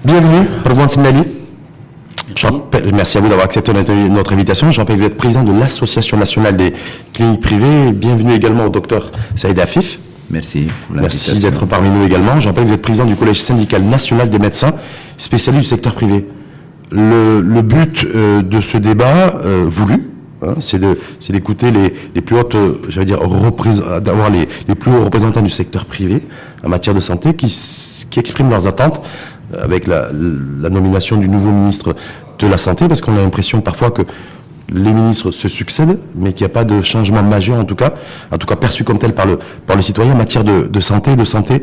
Bienvenue, Redouane Semlali. Merci à vous d'avoir accepté notre invitation. Je rappelle que vous êtes président de l'Association nationale des cliniques privées. Bienvenue également au docteur Saïd Afif. Merci. Merci d'être parmi nous également. Je rappelle que vous êtes président du Collège syndical national des médecins, spécialiste du secteur privé. Le but de ce débat voulu, c'est d'écouter les plus hautes, d'avoir les plus hauts représentants du secteur privé en matière de santé qui expriment leurs attentes avec la nomination du nouveau ministre de la Santé, parce qu'on a l'impression parfois que les ministres se succèdent, mais qu'il n'y a pas de changement majeur, en tout cas perçu comme tel par le citoyen en matière de santé et de santé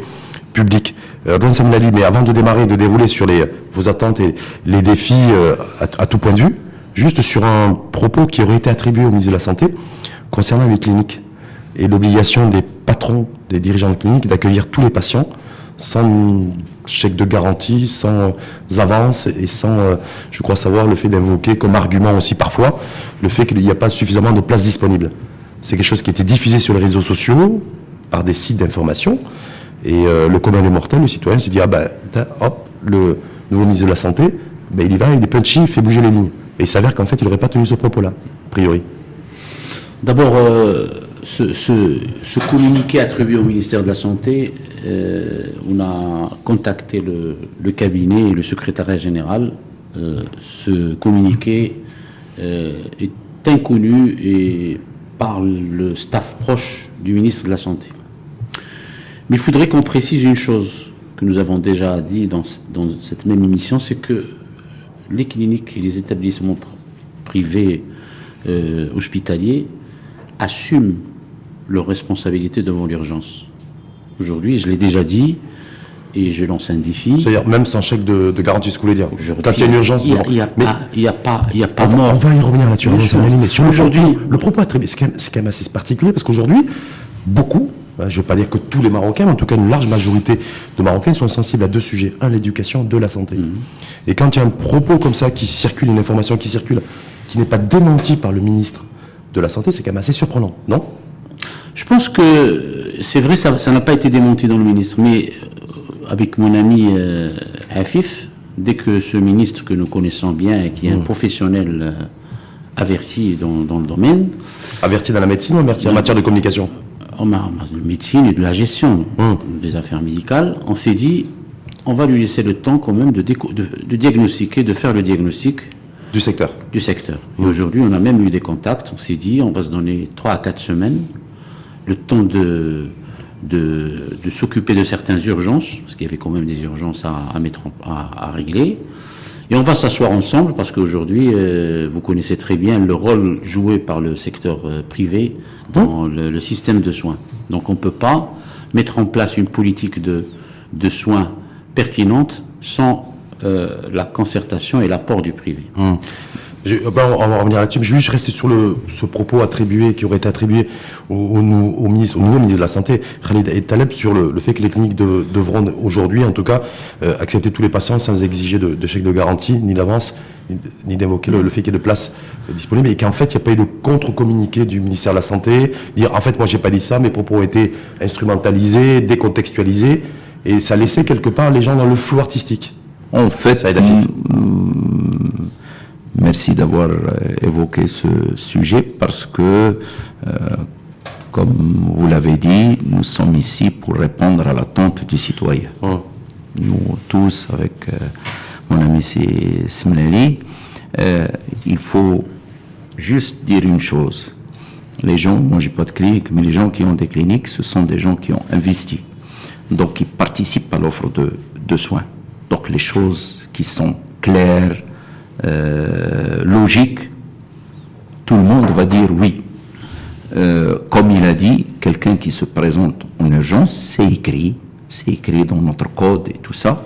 publique. Redouane Semlali, mais avant de démarrer, de dérouler sur vos attentes et les défis à tout point de vue, juste sur un propos qui aurait été attribué au ministre de la Santé concernant les cliniques et l'obligation des patrons, des dirigeants de cliniques d'accueillir tous les patients sans chèque de garantie, sans avance et sans, je crois savoir, le fait d'invoquer comme argument aussi parfois le fait qu'il n'y a pas suffisamment de places disponibles. C'est quelque chose qui a été diffusé sur les réseaux sociaux par des sites d'information et le commun des mortels, le citoyen se dit le nouveau ministre de la Santé, il y va, il est punchy, il fait bouger les lignes. Et il s'avère qu'en fait il n'aurait pas tenu ce propos-là, a priori. D'abord, ce communiqué attribué au ministère de la Santé, on a contacté le cabinet et le secrétariat général. Ce communiqué est inconnu et par le staff proche du ministre de la Santé. Mais il faudrait qu'on précise une chose que nous avons déjà dit dans cette même émission, c'est que les cliniques et les établissements privés hospitaliers assument leurs responsabilités devant l'urgence. Aujourd'hui, je l'ai déjà dit, et je lance un défi. C'est-à-dire même sans chèque de garantie, ce que vous voulez dire. Quand il y a une urgence, il n'y a pas mort. On va y revenir là-dessus. Mais sur aujourd'hui, le propos attribué, c'est quand même assez particulier, parce qu'aujourd'hui, beaucoup, je ne veux pas dire que tous les Marocains, mais en tout cas une large majorité de Marocains sont sensibles à deux sujets. Un, l'éducation, deux, la santé. Et quand il y a un propos comme ça qui circule, une information qui circule, qui n'est pas démentie par le ministre de la Santé, c'est quand même assez surprenant, non? Je pense que c'est vrai, ça n'a pas été démenti dans le ministre, mais avec mon ami Afif, dès que ce ministre que nous connaissons bien et qui est un professionnel averti dans le domaine... Averti dans la médecine ou averti en matière de communication? En médecine et de la gestion des affaires médicales, on s'est dit, on va lui laisser le temps quand même de diagnostiquer, de faire le diagnostic du secteur. Et aujourd'hui, on a même eu des contacts, on s'est dit, on va se donner 3 à 4 semaines, le temps de s'occuper de certaines urgences, parce qu'il y avait quand même des urgences à régler, et on va s'asseoir ensemble, parce qu'aujourd'hui, vous connaissez très bien le rôle joué par le secteur privé dans le système de soins. Donc on ne peut pas mettre en place une politique de soins pertinente sans la concertation et l'apport du privé. On va revenir là-dessus, mais je vais juste rester sur ce propos attribué, qui aurait été attribué au nouveau ministre de la Santé, Khalid El Taleb, sur le fait que les cliniques devront aujourd'hui, en tout cas, accepter tous les patients sans exiger de chèque de garantie, ni d'avance, ni d'évoquer le fait qu'il y ait de places disponibles, et qu'en fait, il n'y a pas eu de contre-communiqué du ministère de la Santé, dire, en fait, moi, j'ai pas dit ça, mes propos ont été instrumentalisés, décontextualisés, et ça laissait quelque part les gens dans le flou artistique. En fait, merci d'avoir évoqué ce sujet parce que, comme vous l'avez dit, nous sommes ici pour répondre à l'attente du citoyen. Nous tous, avec mon ami Semlali, il faut juste dire une chose. Les gens, moi j'ai pas de clinique, mais les gens qui ont des cliniques, ce sont des gens qui ont investi, donc qui participent à l'offre de soins. Donc les choses qui sont claires, logiques, tout le monde va dire oui. Comme il a dit, quelqu'un qui se présente en urgence, c'est écrit dans notre code et tout ça,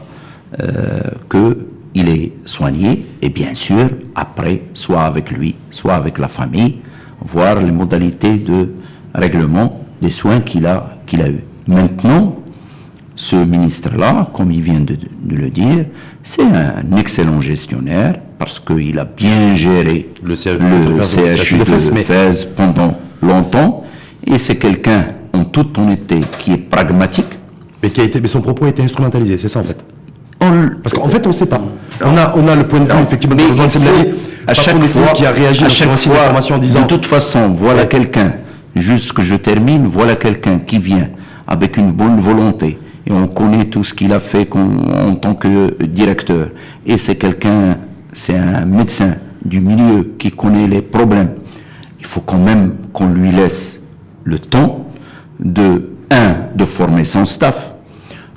qu'il est soigné, et bien sûr, après, soit avec lui, soit avec la famille, voir les modalités de règlement des soins qu'il a eu. Maintenant, ce ministre-là, comme il vient de le dire, c'est un excellent gestionnaire parce qu'il a bien géré le CHU de Fès pendant longtemps, et c'est quelqu'un, en toute honnêteté, qui est pragmatique. Mais son propos a été instrumentalisé, c'est ça en fait. Parce qu'en fait, on ne sait pas. On a le point de vue, effectivement, de Rhodwan Semlali, à chaque fois, qui a réagi à chaque fois d'information en disant... De toute façon, voilà quelqu'un, juste que je termine, voilà quelqu'un qui vient avec une bonne volonté. Et on connaît tout ce qu'il a fait en tant que directeur. Et c'est un médecin du milieu qui connaît les problèmes. Il faut quand même qu'on lui laisse le temps de former son staff,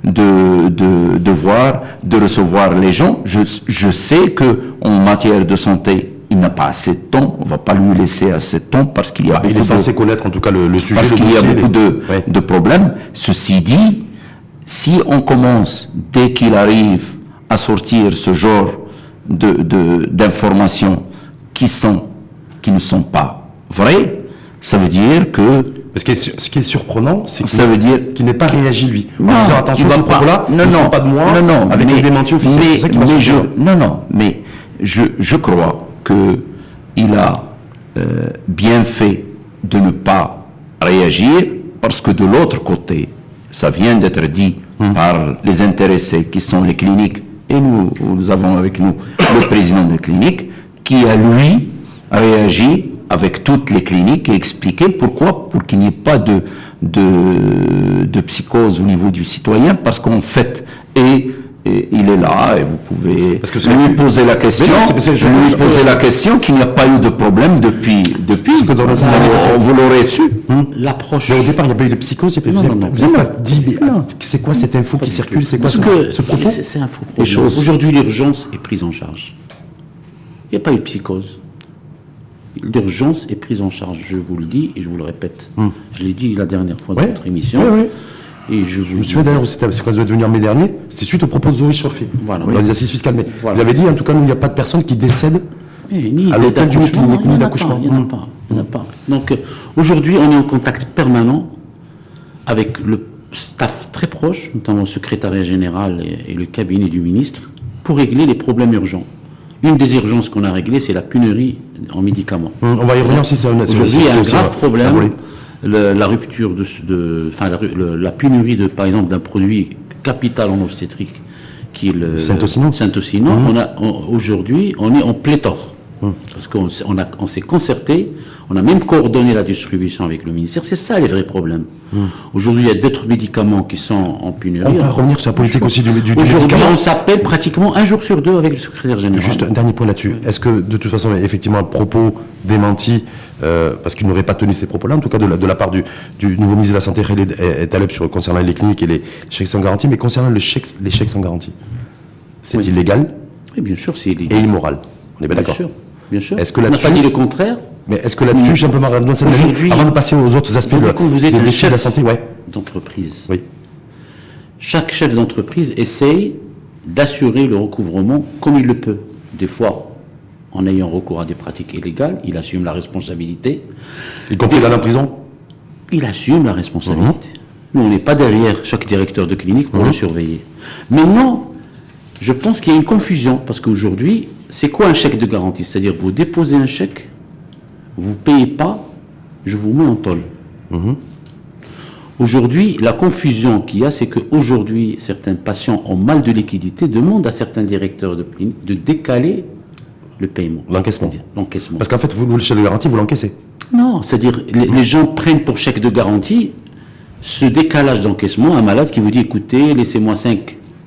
de voir, de recevoir les gens. Je sais que en matière de santé, il n'a pas assez de temps. On va pas lui laisser assez de temps parce qu'il y a il est censé connaître en tout cas le sujet. Parce qu'il y a beaucoup de problèmes. Ceci dit, si on commence dès qu'il arrive à sortir ce genre d'informations qui ne sont pas vraies, ça veut dire que... Parce que ce qui est surprenant, c'est qu'il n'ait pas réagi, lui. Non, en disant, attention, ces propos-là ne sont pas de moi, avec un démenti officiel. C'est ça qui m'a surpris. Mais je crois qu'il a bien fait de ne pas réagir, parce que de l'autre côté, ça vient d'être dit par les intéressés, qui sont les cliniques, et nous avons avec nous le président de clinique, qui a, lui, réagi avec toutes les cliniques et expliquer pourquoi, pour qu'il n'y ait pas de psychose au niveau du citoyen, parce qu'en fait, et il est là, et vous pouvez lui poser la question, qu'il n'y a pas eu de problème depuis vous l'aurez su. L'approche. Mais au départ, il n'y a pas eu de psychose, vous n'avez pas dit, c'est quoi cette info qui circule, c'est quoi ce propos? C'est un faux propos. Aujourd'hui, l'urgence est prise en charge. Il n'y a pas eu de psychose. L'urgence est prise en charge, je vous le dis et je vous le répète. Je l'ai dit la dernière fois dans notre émission. Et je me souviens d'ailleurs, c'est quand vous êtes venu en mai dernier, c'était suite au propos de Zoé Chorfé, dans les assises fiscales. Mais vous avez dit, en tout cas, il n'y a pas de personne qui décède à l'hôtel d'une clinique, ni d'accouchement. Il n'y en a pas. Donc aujourd'hui, on est en contact permanent avec le staff très proche, notamment le secrétariat général et le cabinet du ministre, pour régler les problèmes urgents. Une des urgences qu'on a réglées, c'est la pénurie en médicaments. On va y revenir si c'est aujourd'hui, il y a un grave problème. La rupture la pénurie par exemple d'un produit capital en obstétrique qui est le Syntocinon. Aujourd'hui, on est en pléthore. Parce qu'on s'est concerté, on a même coordonné la distribution avec le ministère. C'est ça les vrais problèmes. Aujourd'hui, il y a d'autres médicaments qui sont en pénurie. On va revenir sur la politique aussi du Aujourd'hui, médicament. On s'appelle pratiquement un jour sur deux avec le secrétaire général. Juste un dernier point là-dessus. Est-ce que, de toute façon, effectivement, le propos démenti, parce qu'il n'aurait pas tenu ces propos-là, en tout cas de la part du nouveau ministre de la Santé, est allé concernant les cliniques et les chèques sans garantie, mais concernant les chèques sans garantie, c'est illégal. Oui, bien sûr, c'est illégal. Et immoral. On est bien d'accord. Bien sûr. Est-ce que on n'a pas dit le contraire. Mais est-ce que là-dessus, simplement, avant de passer aux autres aspects des défis de la santé, d'entreprise, chaque chef d'entreprise essaye d'assurer le recouvrement comme il le peut. Des fois, en ayant recours à des pratiques illégales, il assume la responsabilité. Y compris d'aller en prison? Il assume la responsabilité. Nous, on n'est pas derrière chaque directeur de clinique pour le surveiller. Maintenant, je pense qu'il y a une confusion, parce qu'aujourd'hui, c'est quoi un chèque de garantie? C'est-à-dire, vous déposez un chèque, vous ne payez pas, je vous mets en tôle. Aujourd'hui, la confusion qu'il y a, c'est qu'aujourd'hui, certains patients en mal de liquidité demandent à certains directeurs de clinique de décaler le paiement. L'encaissement. Parce qu'en fait, vous, le chèque de garantie, vous l'encaissez. Non, c'est-à-dire, les gens prennent pour chèque de garantie ce décalage d'encaissement. Un malade qui vous dit, écoutez, laissez-moi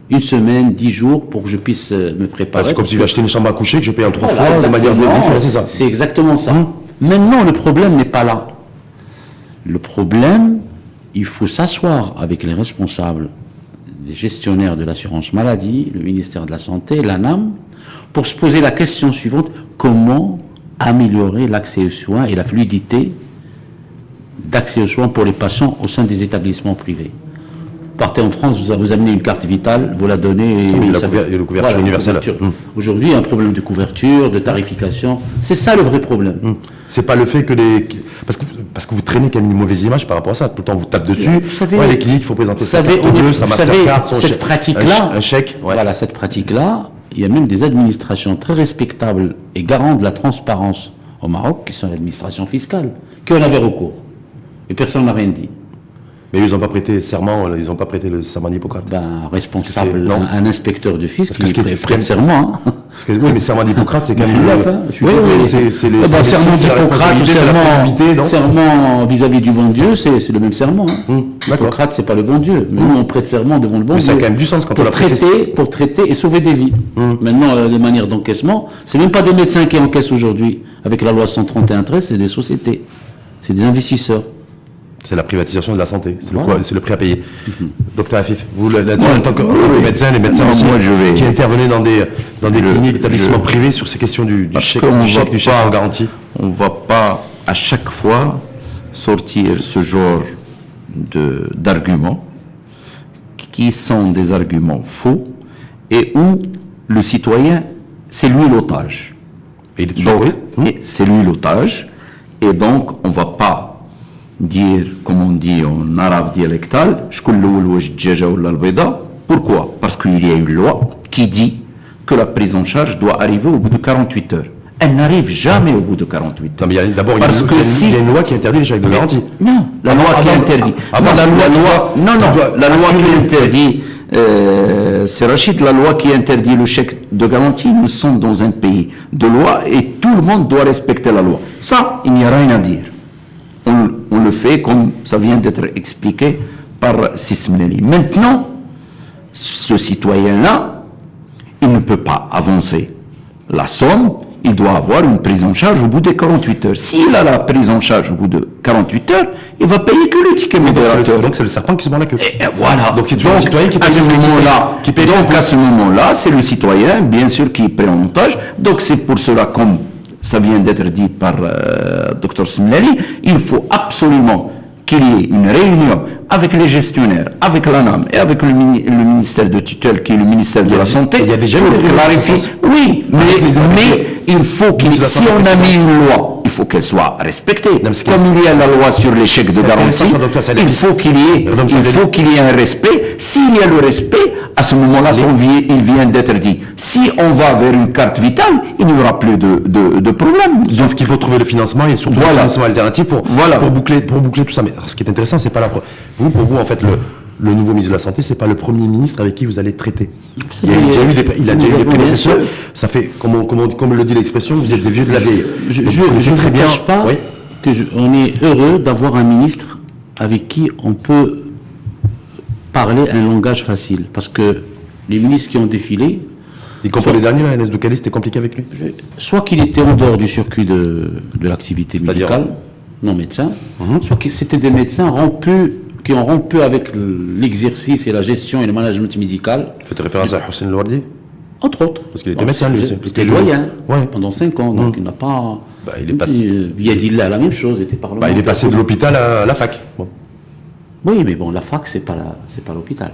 une semaine, 10 jours pour que je puisse me préparer. C'est comme si j'achetais une chambre à coucher que je paye en 3 fois de manière c'est ça. C'est exactement ça. Maintenant, le problème n'est pas là. Le problème, il faut s'asseoir avec les responsables, les gestionnaires de l'assurance maladie, le ministère de la Santé, l'ANAM, pour se poser la question suivante: comment améliorer l'accès aux soins et la fluidité d'accès aux soins pour les patients au sein des établissements privés? Partez en France, vous amenez une carte vitale, vous la donnez. Et la couverture universelle. Aujourd'hui, il y a un problème de couverture, de tarification. C'est ça le vrai problème. C'est pas le fait que parce que vous traînez quand même une mauvaise image par rapport à ça. Tout le temps, on vous tape dessus. Vous savez, les cliniques, il faut présenter sa carte bleue, sa Mastercard, cette pratique-là, un chèque. Voilà, cette pratique-là, il y a même des administrations très respectables et garantes de la transparence au Maroc, qui sont l'administration fiscale, qui en avait recours. Et personne n'a rien dit. Mais ils n'ont pas prêté serment, ils n'ont pas prêté le serment d'Hippocrate. Responsable, non. un inspecteur de fisc Parce que qui c'est prête serment. Hein. Parce que, oui, mais serment d'Hippocrate, c'est quand même... Oui, c'est les... serment d'Hippocrate ou serment... serment vis-à-vis du bon Dieu, c'est le même serment. Hein. D'accord. Hippocrate, c'est pas le bon Dieu. Mais nous, on prête serment devant le bon Mais Dieu. ça a quand même du sens quand on l'a prêté. Pour traiter et sauver des vies. Maintenant, les manières d'encaissement, c'est même pas des médecins qui encaissent aujourd'hui. Avec la loi 131-13, c'est des sociétés. C'est des investisseurs. C'est la privatisation de la santé, Voilà. c'est le prix à payer. Docteur Afif, vous là-dessus, en tant que médecin, les médecins aussi, moi, je vais- qui intervenaient dans des cliniques, établissements privés sur ces questions du chèque sans garantie. On ne va pas à chaque fois sortir ce genre d'arguments qui sont des arguments faux et où le citoyen, c'est lui l'otage. Et il est toujours Donc, et c'est lui l'otage. Et donc, on ne va pas dire, comme on dit en arabe dialectal, pourquoi? Parce qu'il y a une loi qui dit que la prise en charge doit arriver au bout de 48 heures. Elle n'arrive jamais au bout de 48 heures. Non, mais d'abord, il Parce que y a une loi qui interdit les chèques de garantie. Non, la loi qui interdit. La loi qui interdit. C'est Rachid, la loi qui interdit le chèque de garantie. Nous sommes dans un pays de loi et tout le monde doit respecter la loi. Ça, il n'y a rien à dire. On le fait comme ça vient d'être expliqué par Sismleli. Maintenant, ce citoyen-là, il ne peut pas avancer la somme, il doit avoir une prise en charge au bout de 48 heures. S'il a la prise en charge au bout de 48 heures, il va payer que le ticket modérateur. Donc c'est le serpent qui se mord la queue. Et voilà. Donc c'est toujours le citoyen qui paye à ce le prix, moment-là. qui paye Donc à ce moment-là, c'est le citoyen, bien sûr, qui est pris en otage. Donc c'est pour cela, comme ça vient d'être dit par Dr Smlali, il faut absolument qu'il y ait une réunion avec les gestionnaires, avec l'ANAM et avec le ministère de tutelle qui est le ministère de la Santé. Il y a déjà pour eu des clarifier. Oui, mais il faut qu'il, si on a mis une loi, il faut qu'elle soit respectée. Comme il y a la loi sur les chèques de garantie, il faut qu'il y ait un respect. S'il y a le respect, à ce moment-là, il vient d'être dit. Si on va vers une carte vitale, il n'y aura plus de problème. Sauf qu'il faut trouver le financement et surtout le financement alternatif pour boucler tout ça. Mais alors, ce qui est intéressant, c'est pas pour vous, en fait, le nouveau ministre de la Santé, c'est pas le Premier ministre avec qui vous allez traiter. Il a déjà eu des prédécesseurs. Ça fait, comme le dit l'expression, vous êtes des vieux de la vieille. Je ne vous cache pas qu'on est heureux d'avoir un ministre avec qui on peut parler un langage facile. Parce que les ministres qui ont défilé... Y compris les derniers, la NS de Calais, c'était compliqué avec lui. Soit qu'il était en dehors du circuit de l'activité médicale, non médecin, soit que c'était des médecins qui ont rompu avec l'exercice et la gestion et le management médical. Vous faites référence à Hossein Louardi? Entre autres. Parce qu'il était médecin, lui aussi. Il était doyen Ouais. pendant 5 ans, donc il n'a pas... il est passé... Biadilla, la même chose, était parlementaire. il est passé de l'hôpital à la fac. Bon. Oui, mais bon, la fac, c'est pas l'hôpital.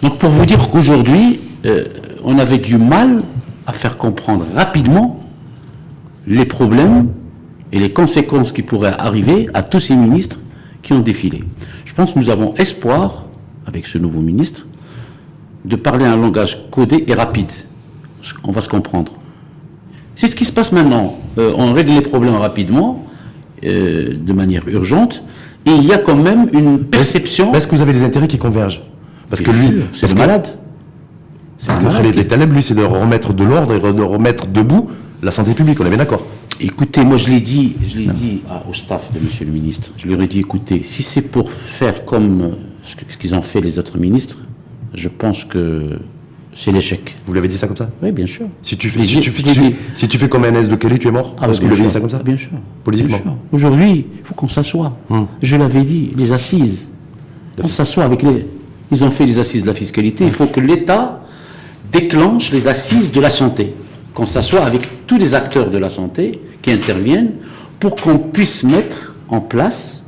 Donc pour vous dire qu'aujourd'hui, on avait du mal à faire comprendre rapidement les problèmes et les conséquences qui pourraient arriver à tous ces ministres qui ont défilé. Je pense que nous avons espoir, avec ce nouveau ministre, de parler un langage codé et rapide. On va se comprendre. C'est ce qui se passe maintenant. On règle les problèmes rapidement, de manière urgente, et il y a quand même une perception... Est-ce que vous avez des intérêts qui convergent? Parce que lui... C'est malade. Parce que Khaled Taleb, lui, c'est de remettre de l'ordre et de remettre debout la santé publique, on est bien d'accord? Écoutez, moi je l'ai dit au staff de monsieur le ministre, je leur ai dit, écoutez, si c'est pour faire comme ce qu'ils ont fait les autres ministres, je pense que c'est l'échec. Vous l'avez dit ça comme ça? Oui, bien sûr. Si tu fais comme un S de Kelly, tu es mort? Parce que vous l'avez dit ça comme ça? Bien sûr. Politiquement. Aujourd'hui, il faut qu'on s'assoie. Je l'avais dit, les assises. On s'assoit avec les... Ils ont fait les assises de la fiscalité, il faut que l'État déclenche les assises de la santé. Qu'on s'assoie avec tous les acteurs de la santé qui interviennent pour qu'on puisse mettre en place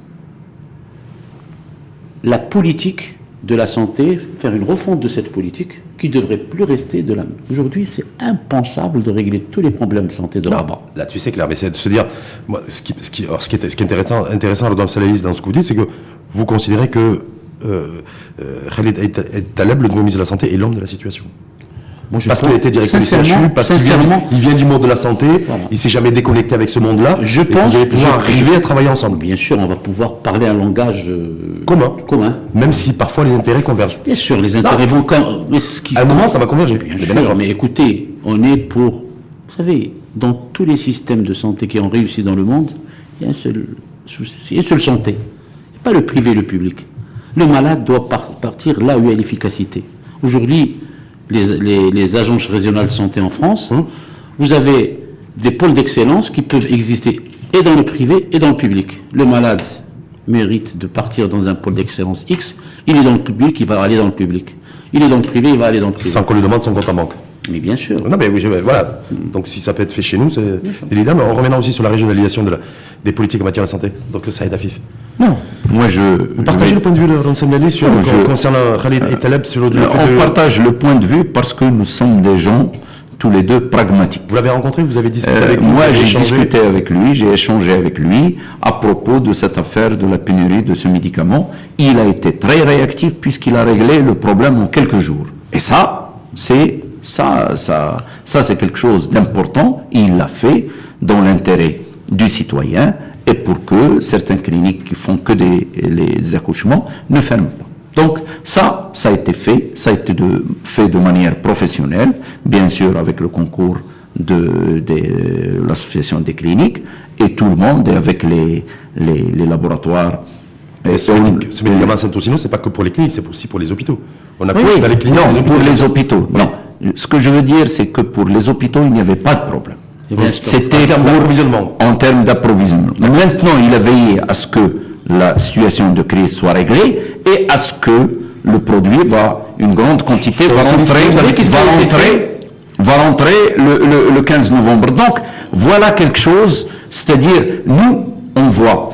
la politique de la santé, faire une refonte de cette politique qui ne devrait plus rester de la même. Aujourd'hui, c'est impensable de régler tous les problèmes de santé de Rabat. Là, tu sais, Claire, mais c'est de se dire, moi, ce qui est intéressant dans ce que vous dites, c'est que vous considérez que Khaled Taleb, le nouveau ministre de la Santé, est l'homme de la situation. Moi, je parce pense- qu'il a été directeur du CHU, sincèrement- parce qu'il sincèrement- vient du monde de la santé, Voilà. il s'est jamais déconnecté avec ce monde-là. Je et pense- vous allez pouvoir je- arriver à travailler ensemble. Bien sûr, on va pouvoir parler un langage Commun. Même si parfois les intérêts convergent. Bien sûr, les intérêts vont quand mais ce qui À un moment, ça va converger. Bien On est sûr, d'accord. mais écoutez, on est pour... Vous savez, dans tous les systèmes de santé qui ont réussi dans le monde, il y a un seul souci, il y a une seule santé. Il n'y a pas le privé et le public. Le malade doit partir là où il y a l'efficacité. Aujourd'hui, les agences régionales de santé en France, vous avez des pôles d'excellence qui peuvent exister et dans le privé et dans le public. Le malade mérite de partir dans un pôle d'excellence X, il est dans le public, il va aller dans le public. Il est dans le privé, il va aller dans le privé. Sans qu'on lui demande son compte en banque. Mais bien sûr. Non, mais oui, voilà. Donc, si ça peut être fait chez nous, c'est évident. Mais on reviendra aussi sur la régionalisation des politiques en matière de santé. Donc, ça aide à FIF. Non, moi Vous partagez le point de vue de Ron Mlali sur concernant Khalid et Taleb sur le fait on de... partage le point de vue parce que nous sommes des gens, tous les deux, pragmatiques. Vous l'avez rencontré, vous avez discuté avec lui, Moi, vous avez j'ai échangé. discuté avec lui, j'ai échangé avec lui à propos de cette affaire de la pénurie de ce médicament. Il a été très réactif puisqu'il a réglé le problème en quelques jours. Et ça, c'est quelque chose d'important. Il l'a fait dans l'intérêt du citoyen et pour que certaines cliniques qui font que les accouchements ne ferment pas. Donc ça a été fait, ça a été fait de manière professionnelle, bien sûr avec le concours de l'association des cliniques et tout le monde, et avec les laboratoires. Et Ce médicament Centosino, c'est pas que pour les cliniques, c'est aussi pour les hôpitaux. On a oui, dans les cliniques, non, pour les hôpitaux. Non. Ce que je veux dire, c'est que pour les hôpitaux, il n'y avait pas de problème. Il y avait un stock. C'était En termes d'approvisionnement. En termes d'approvisionnement. Maintenant, il a veillé à ce que la situation de crise soit réglée et à ce que le produit une grande quantité va rentrer le 15 novembre. Donc, voilà quelque chose, c'est-à-dire, nous, on voit,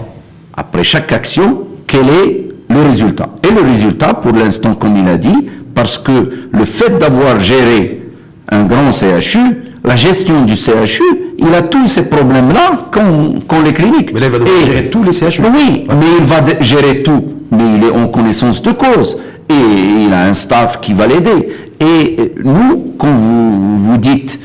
après chaque action, quel est le résultat. Et le résultat, pour l'instant, comme il a dit, parce que le fait d'avoir géré un grand CHU, la gestion du CHU, il a tous ces problèmes-là qu'ont les cliniques. Mais là, il va devoir gérer tous les CHU. Oui, mais il va gérer tout. Mais il est en connaissance de cause. Et il a un staff qui va l'aider. Et nous, quand vous dites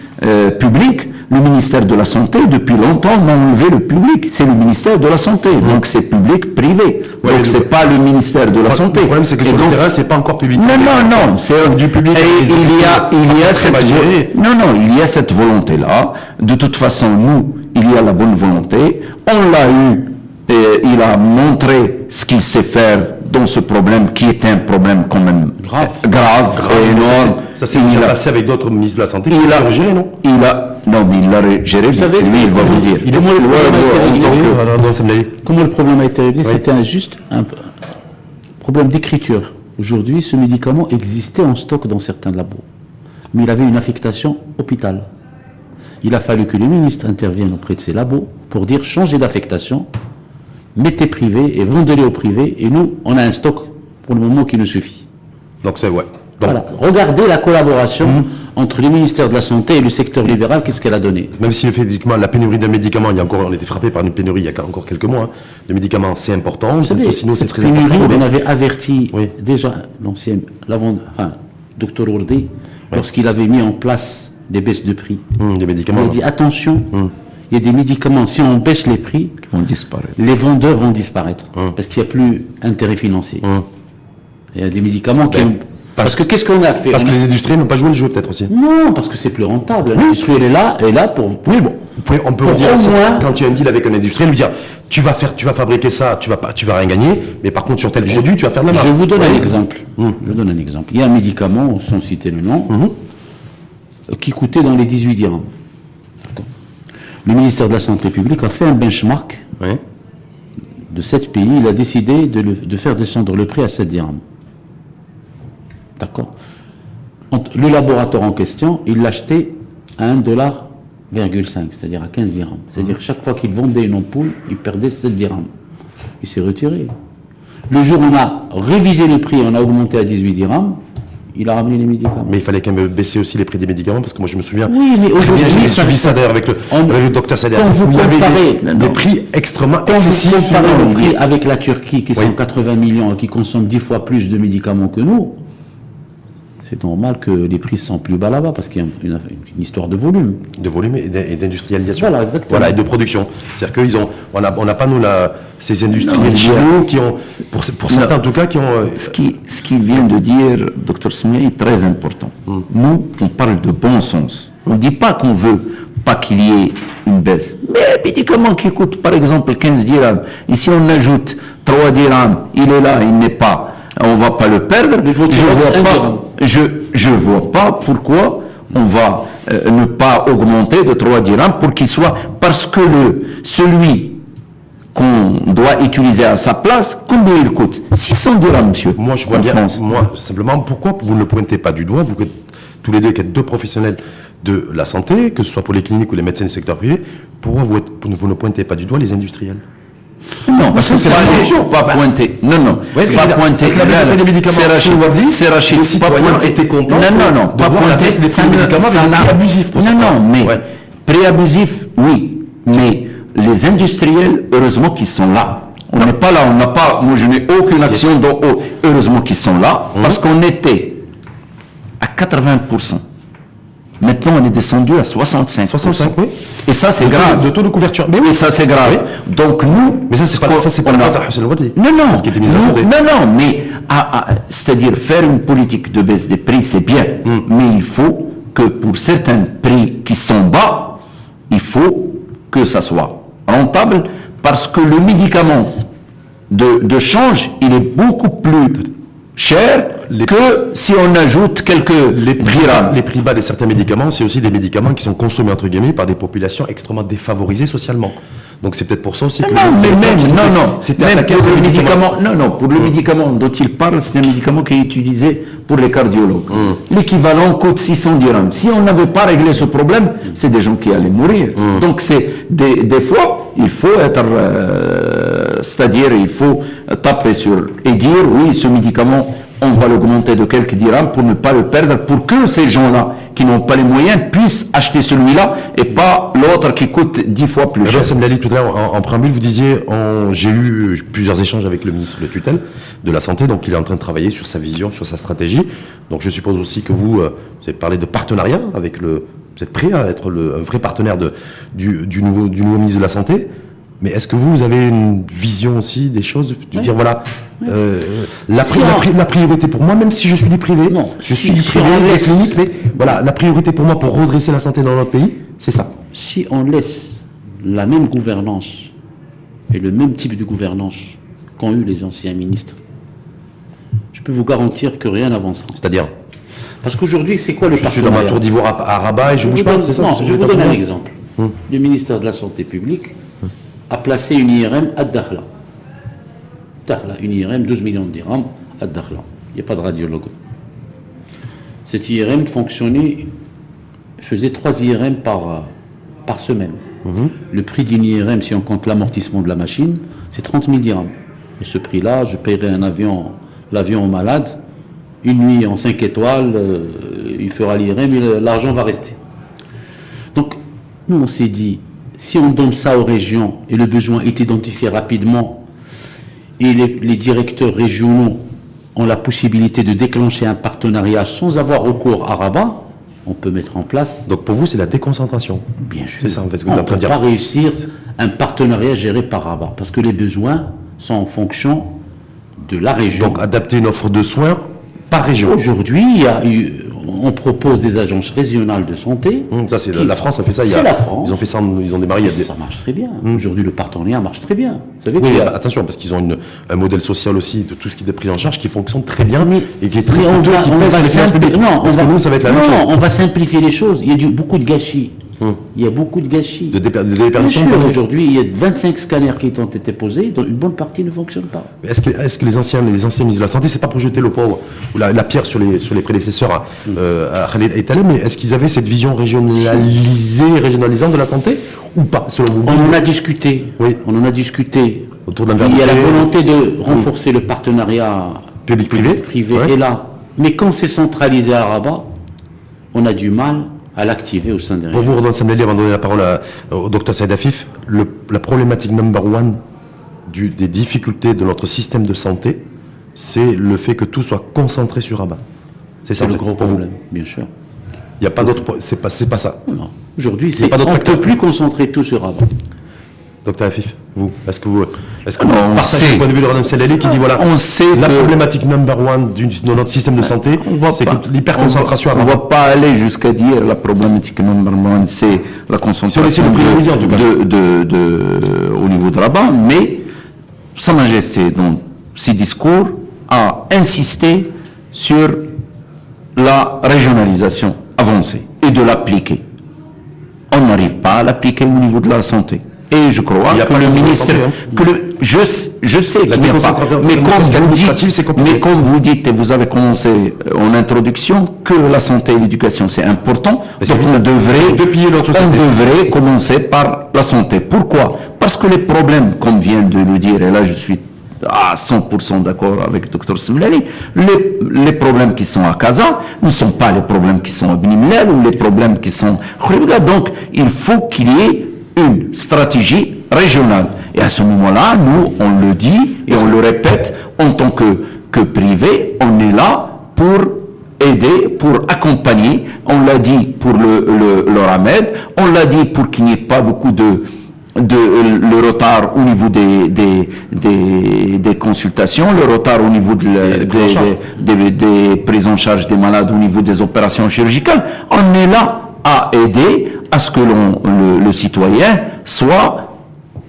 public, le ministère de la Santé, depuis longtemps, n'a enlevé le public. C'est le ministère de la Santé. Donc c'est public-privé. Ouais, donc c'est pas le ministère de la Santé. Le problème, c'est que Et sur le donc- terrain, c'est pas encore public. non, c'est du public. Et il y a cette gérer. il y a cette volonté-là. De toute façon, nous, il y a la bonne volonté. On l'a eu. Et il a montré ce qu'il sait faire dans ce problème qui est un problème quand même grave et énorme. Ça s'est Il déjà a- passé avec d'autres ministres de la Santé. il a géré, non? Non, mais il l'a géré. Vous savez, il va vous dire. comment le problème a été réglé Ron Mlali. Comment le problème a été réglé? C'était juste un problème d'écriture. Aujourd'hui, ce médicament existait en stock dans certains labos, mais il avait une affectation hôpital. Il a fallu que le ministre intervienne auprès de ces labos pour dire changez d'affectation, mettez privé et vendez-les au privé, et nous, on a un stock pour le moment qui nous suffit. Donc c'est ouais. Donc, Voilà. Regardez la collaboration entre les ministères de la Santé et le secteur libéral, qu'est-ce qu'elle a donné? même si effectivement la pénurie de médicaments, on était frappé par une pénurie il y a encore quelques mois. De médicaments, c'est important. Vous savez, Sinon, c'est cette très pénurie, important. on avait averti Oui. déjà l'ancien, Dr Ourdé, lorsqu'il avait mis en place des baisses de prix. Des Il médicaments. a dit attention, il y a des médicaments, si on baisse les prix, On disparaît. les vendeurs vont disparaître, parce qu'il n'y a plus intérêt financier. Il y a des médicaments qui... Parce que qu'est-ce qu'on a fait? Parce que les industriels n'ont pas joué le jeu, peut-être aussi. Non, parce que c'est plus rentable. L'industrie, elle est là pour... Oui, bon, on peut Pour dire au ça, moins- quand tu as un deal avec un industriel, lui dire tu vas fabriquer ça, tu vas rien gagner, mais par contre sur tel produit, tu vas faire de la marge. Je vous donne un Oui. exemple. Je vous donne un exemple. Il y a un médicament, sans citer le nom, qui coûtait dans les 18 dirhams. D'accord. Le ministère de la Santé publique a fait un benchmark Oui. de 7 pays. Il a décidé de faire descendre le prix à 7 dirhams. D'accord. Le laboratoire en question, il l'achetait à 1,5 $, c'est-à-dire à 15 dirhams. C'est-à-dire chaque fois qu'il vendait une ampoule, il perdait 7 dirhams. Il s'est retiré. Le jour où on a révisé le prix, on a augmenté à 18 dirhams, il a ramené les médicaments. Mais il fallait quand même baisser aussi les prix des médicaments, parce que moi je me souviens. Oui, mais très bien, aujourd'hui, j'ai ça- suivi ça d'ailleurs avec le docteur Sader. Quand vous Il y avait comparez- des prix extrêmement Quand excessifs. vous comparez le prix avec la Turquie, qui Oui. sont 80 millions et qui consomme 10 fois plus de médicaments que nous, C'est normal que les prix sont plus bas là-bas parce qu'il y a une histoire de volume. De volume et d'industrialisation. Voilà, exactement. Voilà, et de production. C'est-à-dire qu'ils ont, on n'a pas nous ces industriels chez nous qui ont, pour certains en tout cas, qui ont. Ce qu'il vient de dire, Dr Smeh, est très important. Nous, on parle de bon sens. On ne dit pas qu'on veut pas qu'il y ait une baisse. Mais un médicament qui coûte par exemple 15 dirhams, ici on ajoute 3 dirhams, il est là, il n'est pas, on ne va pas le perdre. Je vois pas pourquoi on va ne pas augmenter de 3 dirhams pour qu'il soit, parce que celui qu'on doit utiliser à sa place, combien il coûte? 600 dirhams, monsieur. Moi, je vois bien. Moi, simplement, pourquoi vous ne le pointez pas du doigt, vous tous les deux qui êtes deux professionnels de la santé, que ce soit pour les cliniques ou les médecins du secteur privé, pourquoi vous ne pointez pas du doigt les industriels? Non, parce que c'est pas pointé. Non, c'est pas pointé. Parce qu'il y a des médicaments c'est Rachid, les citoyens étaient contents non, de voir la baisse des prix des médicaments, mais prix abusif pour certains. Non, mais prix abusif, oui, mais les industriels, heureusement qu'ils sont là. On n'est pas là, moi je n'ai aucune action, donc heureusement qu'ils sont là, parce qu'on était à 80%. Maintenant, on est descendu à 65%. 65, oui. Et ça, c'est grave. De taux de couverture. Mais oui, ça, c'est grave. Oui. Donc, nous. Mais ça, c'est pas le faute à Hussein Louati. Non, mais, c'est-à-dire, faire une politique de baisse des prix, c'est bien. Mais il faut que pour certains prix qui sont bas, il faut que ça soit rentable, parce que le médicament de change, il est beaucoup plus cher que si on ajoute quelques dirhams. Les prix bas de certains médicaments, c'est aussi des médicaments qui sont consommés entre guillemets par des populations extrêmement défavorisées socialement. Donc c'est peut-être pour ça aussi que pour le médicament dont il parle, c'est un médicament qui est utilisé pour les cardiologues. L'équivalent coûte 600 dirhams. Si on n'avait pas réglé ce problème, c'est des gens qui allaient mourir. Donc c'est des fois, il faut être, c'est-à-dire il faut taper sur et dire oui, ce médicament, on va l'augmenter de quelques dirhams pour ne pas le perdre, pour que ces gens-là qui n'ont pas les moyens puissent acheter celui-là et pas l'autre qui coûte 10 fois plus cher. Ça me l'a dit tout à l'heure en préambule, vous disiez, j'ai eu plusieurs échanges avec le ministre de tutelle de la Santé, donc il est en train de travailler sur sa vision, sur sa stratégie. Donc je suppose aussi que vous avez parlé de partenariat avec vous êtes prêt à être un vrai partenaire du nouveau ministre de la Santé. Mais est-ce que vous avez une vision aussi des choses, de dire voilà, la priorité pour moi, même si je suis du privé, je suis du privé, des cliniques, mais voilà, la priorité pour moi pour redresser la santé dans notre pays, c'est ça. Si on laisse la même gouvernance et le même type de gouvernance qu'ont eu les anciens ministres, je peux vous garantir que rien n'avancera. C'est-à-dire? Parce qu'aujourd'hui, c'est quoi le partenariat? Je suis dans ma tour d'ivoire à Rabat et je bouge pas, c'est ça? Non, je vous donne un exemple. Le ministère de la Santé publique a placé une IRM à Dakhla. Une IRM, 12 millions de dirhams à Dakhla. Il n'y a pas de radiologue. Cette IRM faisait 3 IRM par semaine. Le prix d'une IRM, si on compte l'amortissement de la machine, c'est 30 000 dirhams. Et ce prix-là, je paierai l'avion au malade, une nuit en 5 étoiles, il fera l'IRM, et l'argent va rester. Donc, nous, on s'est dit, si on donne ça aux régions et le besoin est identifié rapidement et les directeurs régionaux ont la possibilité de déclencher un partenariat sans avoir recours à Rabat, on peut mettre en place. Donc pour vous, c'est la déconcentration. Bien sûr. C'est ça en fait ce que on vous êtes en train de dire. On ne peut pas réussir un partenariat géré par Rabat parce que les besoins sont en fonction de la région. Donc adapter une offre de soins par région. Aujourd'hui, on propose des agences régionales de santé. Ça, c'est la France a fait ça. C'est la France. Ils ont fait ça, ils ont démarré. Ça marche très bien. Aujourd'hui, le partenariat marche très bien. Vous savez attention, parce qu'ils ont un modèle social aussi de tout ce qui est pris en charge qui fonctionne très bien et qui est très on va ça va être la même chose. On va simplifier les choses. Il y a beaucoup de gâchis. Il y a beaucoup de gâchis. De déperdition. Aujourd'hui, il y a 25 scanners qui ont été posés, dont une bonne partie ne fonctionne pas. Est-ce que les anciens ministres de la Santé, c'est pas pour jeter le pauvre ou la pierre sur les prédécesseurs à Khaled Aitalem, mais est-ce qu'ils avaient cette vision régionalisante de la santé ou pas, selon vous? On en a discuté. Oui. On en a discuté. Autour d'un il y a la volonté de renforcer le partenariat public-privé ouais. est là. Mais quand c'est centralisé à Rabat, on a du mal à l'activer au sein des régions. Pour vous, Redouane Semlali, avant de donner la parole au docteur Saïd Afif, la problématique number one des difficultés de notre système de santé, c'est le fait que tout soit concentré sur Rabat. C'est ça le en fait, gros pour vous. problème, bien sûr. Il n'y a pas d'autre, c'est pas ça. Non. Aujourd'hui, Il y a pas d'autre on ne facteur. peut plus concentrer tout sur Rabat. Docteur Afif, vous, est-ce que vous Non, on partagez sait. le point de vue de Rodam Sellali qui dit voilà, On sait la que- problématique number one de notre système de santé, c'est que l'hyperconcentration à On ne Rabat. va pas aller jusqu'à dire la problématique numéro un, c'est la concentration Si on essaie de prioriser, en tout cas. au niveau de Rabat, mais Sa Majesté, dans ses discours, a insisté sur la régionalisation avancée et de l'appliquer. On n'arrive pas à l'appliquer au niveau de la santé. Et je crois Il y a que pas le de ministre, santé, je sais qu'il n'y a pas, déconcentration mais administrative, c'est compliqué. comme vous dites, et vous avez commencé en introduction, que la santé et l'éducation c'est important, Mais c'est donc on c'est deux piliers de notre société. devrait commencer par la santé. Pourquoi? Parce que les problèmes, comme vient de le dire, et là je suis à 100% d'accord avec Dr Semlali, les problèmes qui sont à Casa ne sont pas les problèmes qui sont à Benimlel ou les problèmes qui sont à Khourbga. Donc il faut qu'il y ait une stratégie régionale. Et à ce moment-là, nous, on le dit et on le répète, en tant que privé, on est là pour aider, pour accompagner. On l'a dit pour le RAMED, on l'a dit pour qu'il n'y ait pas beaucoup le retard au niveau des consultations, le retard au niveau des prises en charge des malades, au niveau des opérations chirurgicales. On est là à aider à ce que le citoyen soit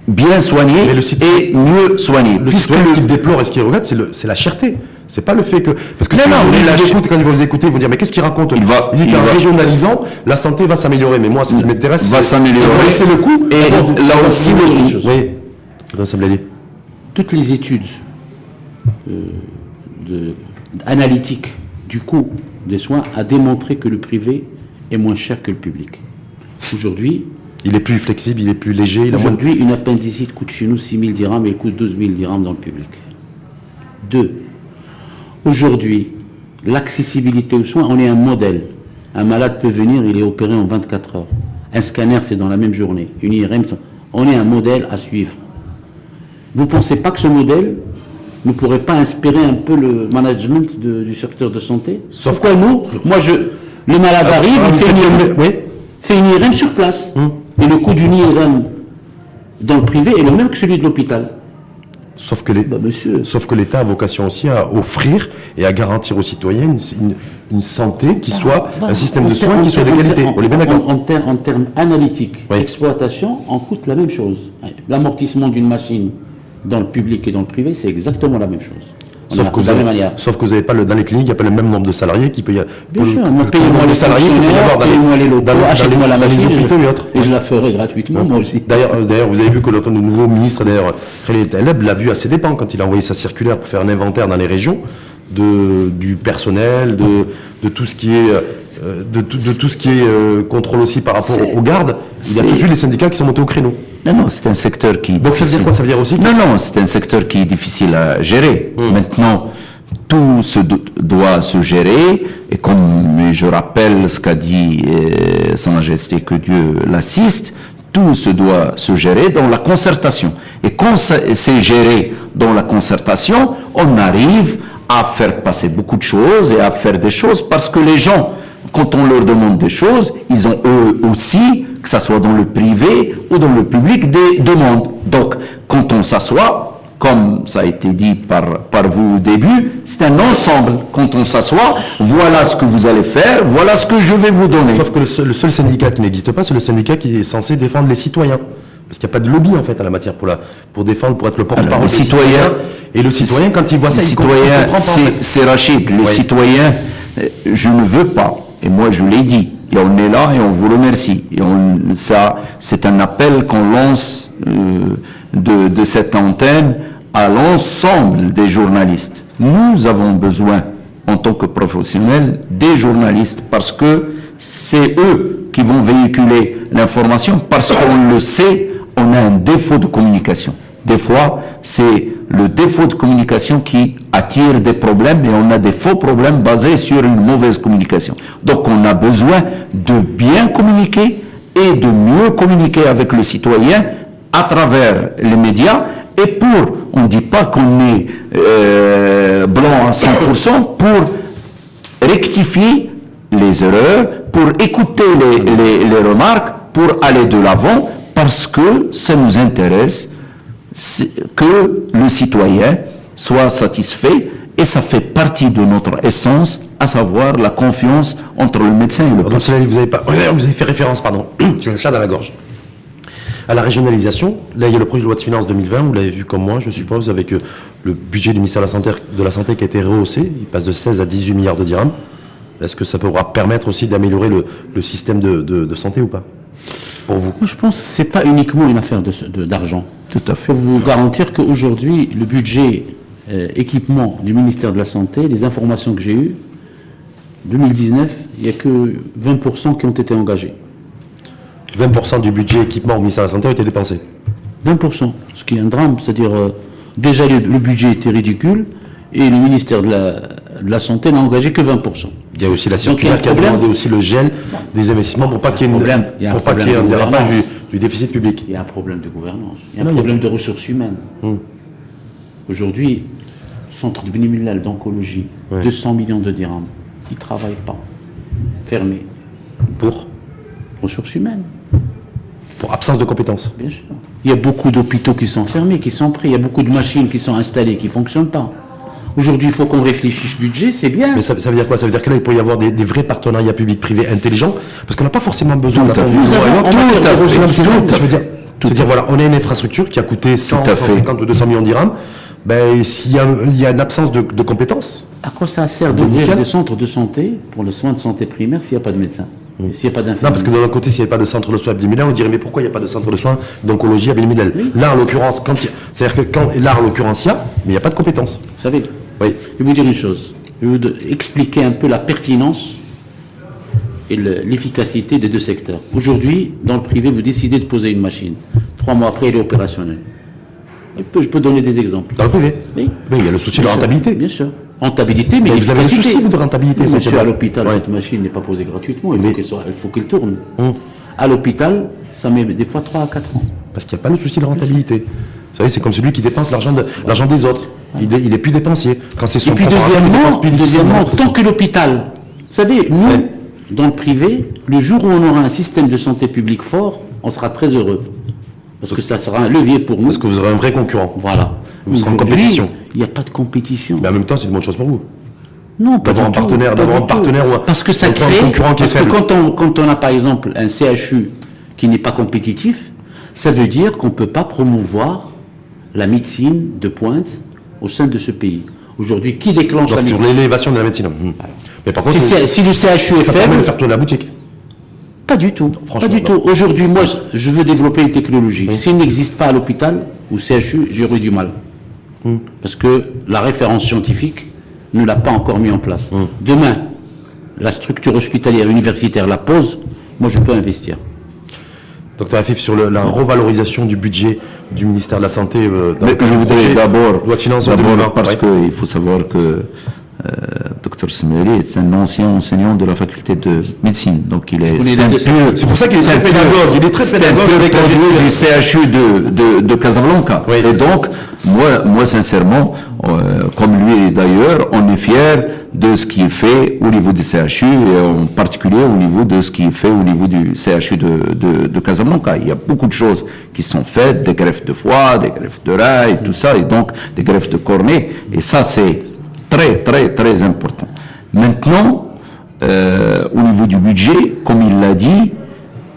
bien soigné Mais et mieux soigné. Le citoyen, ce qu'il déplore et ce qu'il regrette, c'est la cherté. C'est pas le fait que... Parce que Non, si non, aujourd'hui mais ils vous écoutent, quand ils vont vous écouter, ils vont dire mais qu'est-ce qu'il raconte Il dit qu'en va- régionalisant, la santé va s'améliorer. Mais moi, ce qui m'intéresse, va s'améliorer. c'est le coût. Et là aussi, le les coût. choses. Oui, Madame Semlali. Toutes les études analytiques du coût des soins a démontré que le privé est moins cher que le public. Aujourd'hui, Il est plus flexible, il est plus léger, il a moins de... Aujourd'hui, une appendicite coûte chez nous 6 000 dirhams et elle coûte 12 000 dirhams dans le public. 2. Aujourd'hui, l'accessibilité aux soins, on est un modèle. Un malade peut venir, il est opéré en 24 heures. Un scanner, c'est dans la même journée. Une IRM, on est un modèle à suivre. Vous ne pensez pas que ce modèle ne pourrait pas inspirer un peu le management du secteur de santé? Sauf Pourquoi nous, le malade arrive, il fait une IRM, Oui. fait une IRM sur place. Et le coût d'une IRM dans le privé est le même que celui de l'hôpital. Sauf que monsieur. Sauf que l'État a vocation aussi à offrir et à garantir aux citoyens une santé qui soit un système de soins qui soit de qualité. On est bien d'accord. En termes analytiques, Oui. exploitation en coûte la même chose. L'amortissement d'une machine dans le public et dans le privé, c'est exactement la même chose. On Sauf a que, de la même manière. vous n'avez pas dans les cliniques, il n'y a pas le même nombre de salariés qui peut y avoir. Bien sûr, le payez-moi nombre de les salariés qu'il peut y fonctionnaires, avoir payez-moi les locaux, achetez-moi la dans les machine hôpitaux et autres. et je la ferai gratuitement, moi aussi. D'ailleurs, vous avez vu que le nouveau ministre, d'ailleurs, Khaled Taleb, l'a vu à ses dépens quand il a envoyé sa circulaire pour faire un inventaire dans les régions du personnel, de tout ce qui est tout ce qui est contrôle aussi par rapport aux gardes. Il y a tout de suite les syndicats qui sont montés au créneau. Non, c'est un secteur qui... Donc ça veut dire quoi? Ça veut dire aussi que... Non, c'est un secteur qui est difficile à gérer. Maintenant, tout doit se gérer, et comme je rappelle ce qu'a dit Sa Majesté, que Dieu l'assiste, tout se doit se gérer dans la concertation. Et quand c'est géré dans la concertation, on arrive à faire passer beaucoup de choses et à faire des choses, parce que les gens, quand on leur demande des choses, ils ont eux aussi, que ce soit dans le privé ou dans le public, des demandes. Donc, quand on s'assoit, comme ça a été dit par vous au début, c'est un ensemble. Quand on s'assoit, voilà ce que vous allez faire, voilà ce que je vais vous donner. Sauf que le seul syndicat qui n'existe pas, c'est le syndicat qui est censé défendre les citoyens. Parce qu'il n'y a pas de lobby en fait à la matière pour défendre, pour être le porte-parole des citoyens. Et le citoyen, quand il voit ça, il comprend pas. En fait. C'est Rachid, les citoyens, je ne veux pas, et moi je l'ai dit, et on est là et on vous remercie. Et ça, c'est un appel qu'on lance de cette antenne à l'ensemble des journalistes. Nous avons besoin, en tant que professionnels, des journalistes, parce que c'est eux qui vont véhiculer l'information, parce qu'on le sait, on a un défaut de communication. Des fois, c'est le défaut de communication qui attire des problèmes, et on a des faux problèmes basés sur une mauvaise communication. Donc on a besoin de bien communiquer et de mieux communiquer avec le citoyen à travers les médias. Et on ne dit pas qu'on est blanc à 100%, pour rectifier les erreurs, pour écouter les remarques, pour aller de l'avant, parce que ça nous intéresse que le citoyen soit satisfait, et ça fait partie de notre essence, à savoir la confiance entre le médecin et le patient. Donc, vous avez fait référence, pardon, j'ai un chat dans la gorge, à la régionalisation. Là, il y a le projet de loi de finances 2020, vous l'avez vu comme moi, je suppose, avec le budget du ministère de la Santé qui a été rehaussé, il passe de 16 à 18 milliards de dirhams. Est-ce que ça pourra permettre aussi d'améliorer le système de santé ou pas, pour vous? Je pense que ce n'est pas uniquement une affaire d'argent. Tout à fait. Je peux vous garantir qu'aujourd'hui, le budget équipement du ministère de la Santé, les informations que j'ai eues, 2019, il n'y a que 20% qui ont été engagés. 20% du budget équipement au ministère de la Santé a été dépensé. 20%, ce qui est un drame, c'est-à-dire déjà le budget était ridicule et le ministère de la Santé n'a engagé que 20%. Il y a aussi la circulaire qui a demandé aussi le gel des investissements pour pas qu'il y ait un dérapage du déficit public. Il y a un problème de gouvernance, il y a un problème de ressources humaines. Aujourd'hui, centre de Benimillal d'oncologie, 200 millions de dirhams, ils ne travaillent pas, fermé. Pour Ressources humaines. Pour absence de compétences. Bien sûr. Il y a beaucoup d'hôpitaux qui sont fermés, qui sont pris, il y a beaucoup de machines qui sont installées, qui ne fonctionnent pas. Aujourd'hui, il faut qu'on réfléchisse budget, c'est bien. Mais ça veut dire quoi? Ça veut dire que là, il peut y avoir des vrais partenariats publics-privés intelligents, parce qu'on n'a pas forcément besoin d'attendre. Je veux dire, voilà, on a une infrastructure qui a coûté 150 ou 200 millions de dirhams. Ben, s'il y a une absence de compétences. À quoi ça sert d'ouvrir des centres de santé pour les soins de santé primaire s'il n'y a pas de médecin, s'il n'y a pas d'infirmier? Non, parce que de l'autre côté, s'il n'y avait pas de centre de soins à Benimillal, on dirait, mais pourquoi il n'y a pas de centre de soins d'oncologie à Benimillal? Là, en l'occurrence, là, en l'occurrence, il y a, mais il n'y a pas de compétences. Vous savez, oui. Je vais vous dire une chose. Je vais vous expliquer un peu la pertinence et l'efficacité des deux secteurs. Aujourd'hui, dans le privé, vous décidez de poser une machine. 3 mois après, elle est opérationnelle. Je peux donner des exemples. Dans le privé? Oui. Mais il y a le souci de rentabilité. Bien sûr. Rentabilité, mais vous avez le souci, vous, de rentabilité. Bien sûr, à l'hôpital, cette machine n'est pas posée gratuitement. Il faut qu'elle tourne. À l'hôpital, ça met des fois 3 à 4 ans. Parce qu'il n'y a pas le souci de rentabilité. Vous savez, c'est comme celui qui dépense l'argent des autres. Il est plus dépensier. Quand c'est son et puis deuxièmement, tant que l'hôpital... Vous savez, nous, dans le privé, le jour où on aura un système de santé publique fort, on sera très heureux. Parce que ça sera un levier pour nous. Parce que vous aurez un vrai concurrent. Voilà. Vous serez en compétition. Il n'y a pas de compétition. Mais en même temps, c'est une bonne chose pour vous. Non, pas d'avoir un partenaire ou parce que ça crée, un concurrent qui est faible. Parce que quand on a par exemple un CHU qui n'est pas compétitif, ça veut dire qu'on ne peut pas promouvoir la médecine de pointe au sein de ce pays. Aujourd'hui, qui déclenche la médecine? Sur l'élévation de la médecine. Mais par contre, si le CHU est faible, ça permet de faire tourner la boutique. Pas du tout. Pas du tout. Aujourd'hui, moi, je veux développer une technologie. S'il n'existe pas à l'hôpital ou CHU, j'aurai du mal. Parce que la référence scientifique ne l'a pas encore mis en place. Demain, la structure hospitalière universitaire la pose, moi je peux investir. Docteur Afif, sur la revalorisation du budget du ministère de la Santé, mais je voudrais d'abord, loi de finances en 2020, parce qu'il faut savoir que Dr Smaili est un ancien enseignant de la faculté de médecine, donc il est. C'est pour ça qu'il est très pédagogue. Il est très pédagogue avec la gestion du CHU de Casablanca. Oui. Et donc, moi sincèrement, comme lui d'ailleurs, on est fier de ce qui est fait au niveau des CHU et en particulier au niveau de ce qui est fait au niveau du CHU de Casablanca. Il y a beaucoup de choses qui sont faites, des greffes de foie, des greffes de rein et tout ça, et donc des greffes de cornée. Et ça, c'est très, très, très important. Maintenant, au niveau du budget, comme il l'a dit,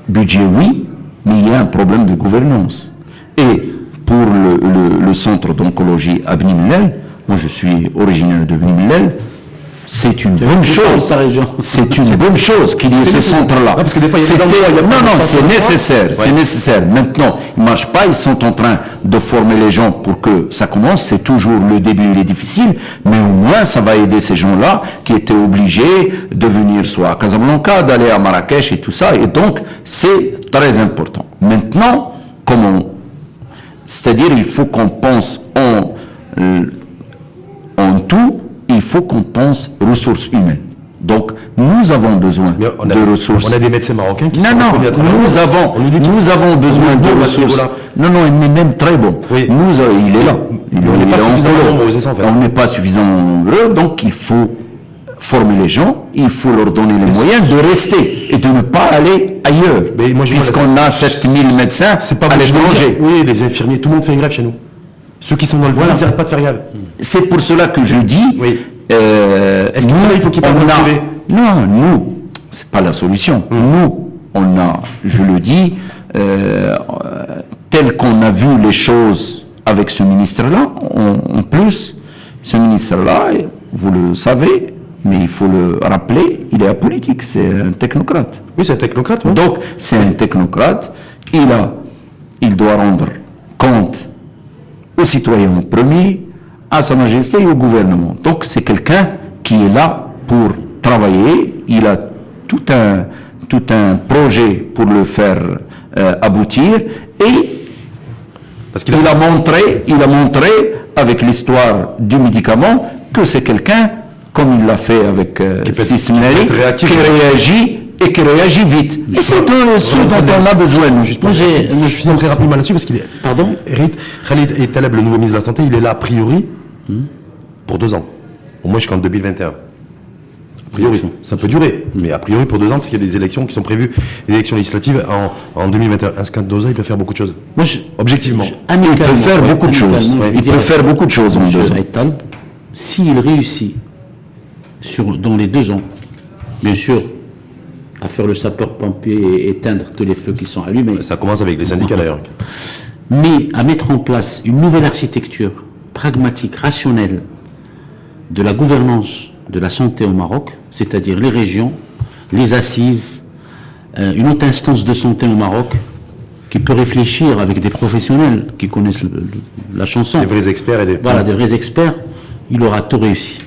budget oui, mais il y a un problème de gouvernance. Et pour le centre d'oncologie à Benimillal, moi je suis originaire de Benimillal, c'est une bonne chose. C'est une bonne chose qu'il y ait ce centre-là. Parce que des fois, c'est nécessaire. C'est nécessaire. Maintenant, il ne marche pas. Ils sont en train de former les gens pour que ça commence. C'est toujours le début, il est difficile. Mais au moins, ça va aider ces gens-là qui étaient obligés de venir soit à Casablanca, d'aller à Marrakech et tout ça. Et donc, c'est très important. Maintenant, c'est-à-dire, il faut qu'on pense en tout. Il faut qu'on pense ressources humaines. Donc, nous avons besoin de ressources. On a des médecins marocains qui nous avons besoin de ressources. Non, il est même très bon. Oui. Il est là. On n'est pas suffisamment nombreux, c'est ça en fait. On n'est pas suffisamment nombreux, donc il faut former les gens, il faut leur donner les moyens de rester et de ne pas aller ailleurs. Mais moi, je vois puisqu'on a 7000 médecins à l'étranger. Oui, les infirmiers, tout le monde fait grève chez nous. Ceux qui sont dans le voilà, ils n'arrêtent pas de faire grève. C'est pour cela que je dis... Oui. Est-ce qu'il faut qu'ils passent dans le privé? Non, nous, c'est pas la solution. Nous, on a, je le dis, tel qu'on a vu les choses avec ce ministre-là, en plus, ce ministre-là, vous le savez, mais il faut le rappeler, il est apolitique, c'est un technocrate. Oui, c'est un technocrate. Ouais. Donc, c'est un technocrate, il doit rendre compte aux citoyens en premier, à Sa Majesté et au gouvernement. Donc, c'est quelqu'un qui est là pour travailler, il a tout un projet pour le faire aboutir, et parce qu'il il a montré avec l'histoire du médicament que c'est quelqu'un, comme il l'a fait avec Sismeri, qui réagit et qui réagit vite. Et c'est ce dont on a besoin. Moi, je finis très rapidement là-dessus parce qu'il est. Pardon. Khalid Taleb, le nouveau ministre de la Santé, il est là a priori pour 2 ans. Au moins jusqu'en 2021. A priori, ça peut durer, mais a priori pour 2 ans, parce qu'il y a des élections qui sont prévues, des élections législatives en 2021. Un scan de 2 ans, il peut faire beaucoup de choses. Moi, objectivement. Il peut faire beaucoup de choses. Il peut faire beaucoup de choses en 2 ans. S'il réussit dans les 2 ans, bien sûr, à faire le sapeur-pompier et éteindre tous les feux qui sont allumés. Ça commence avec les syndicats d'ailleurs. Mais à mettre en place une nouvelle architecture pragmatique, rationnelle de la gouvernance de la santé au Maroc, c'est-à-dire les régions, les assises, une autre instance de santé au Maroc qui peut réfléchir avec des professionnels qui connaissent la chanson. Des vrais experts et des... Voilà, des vrais experts, il aura tout réussi.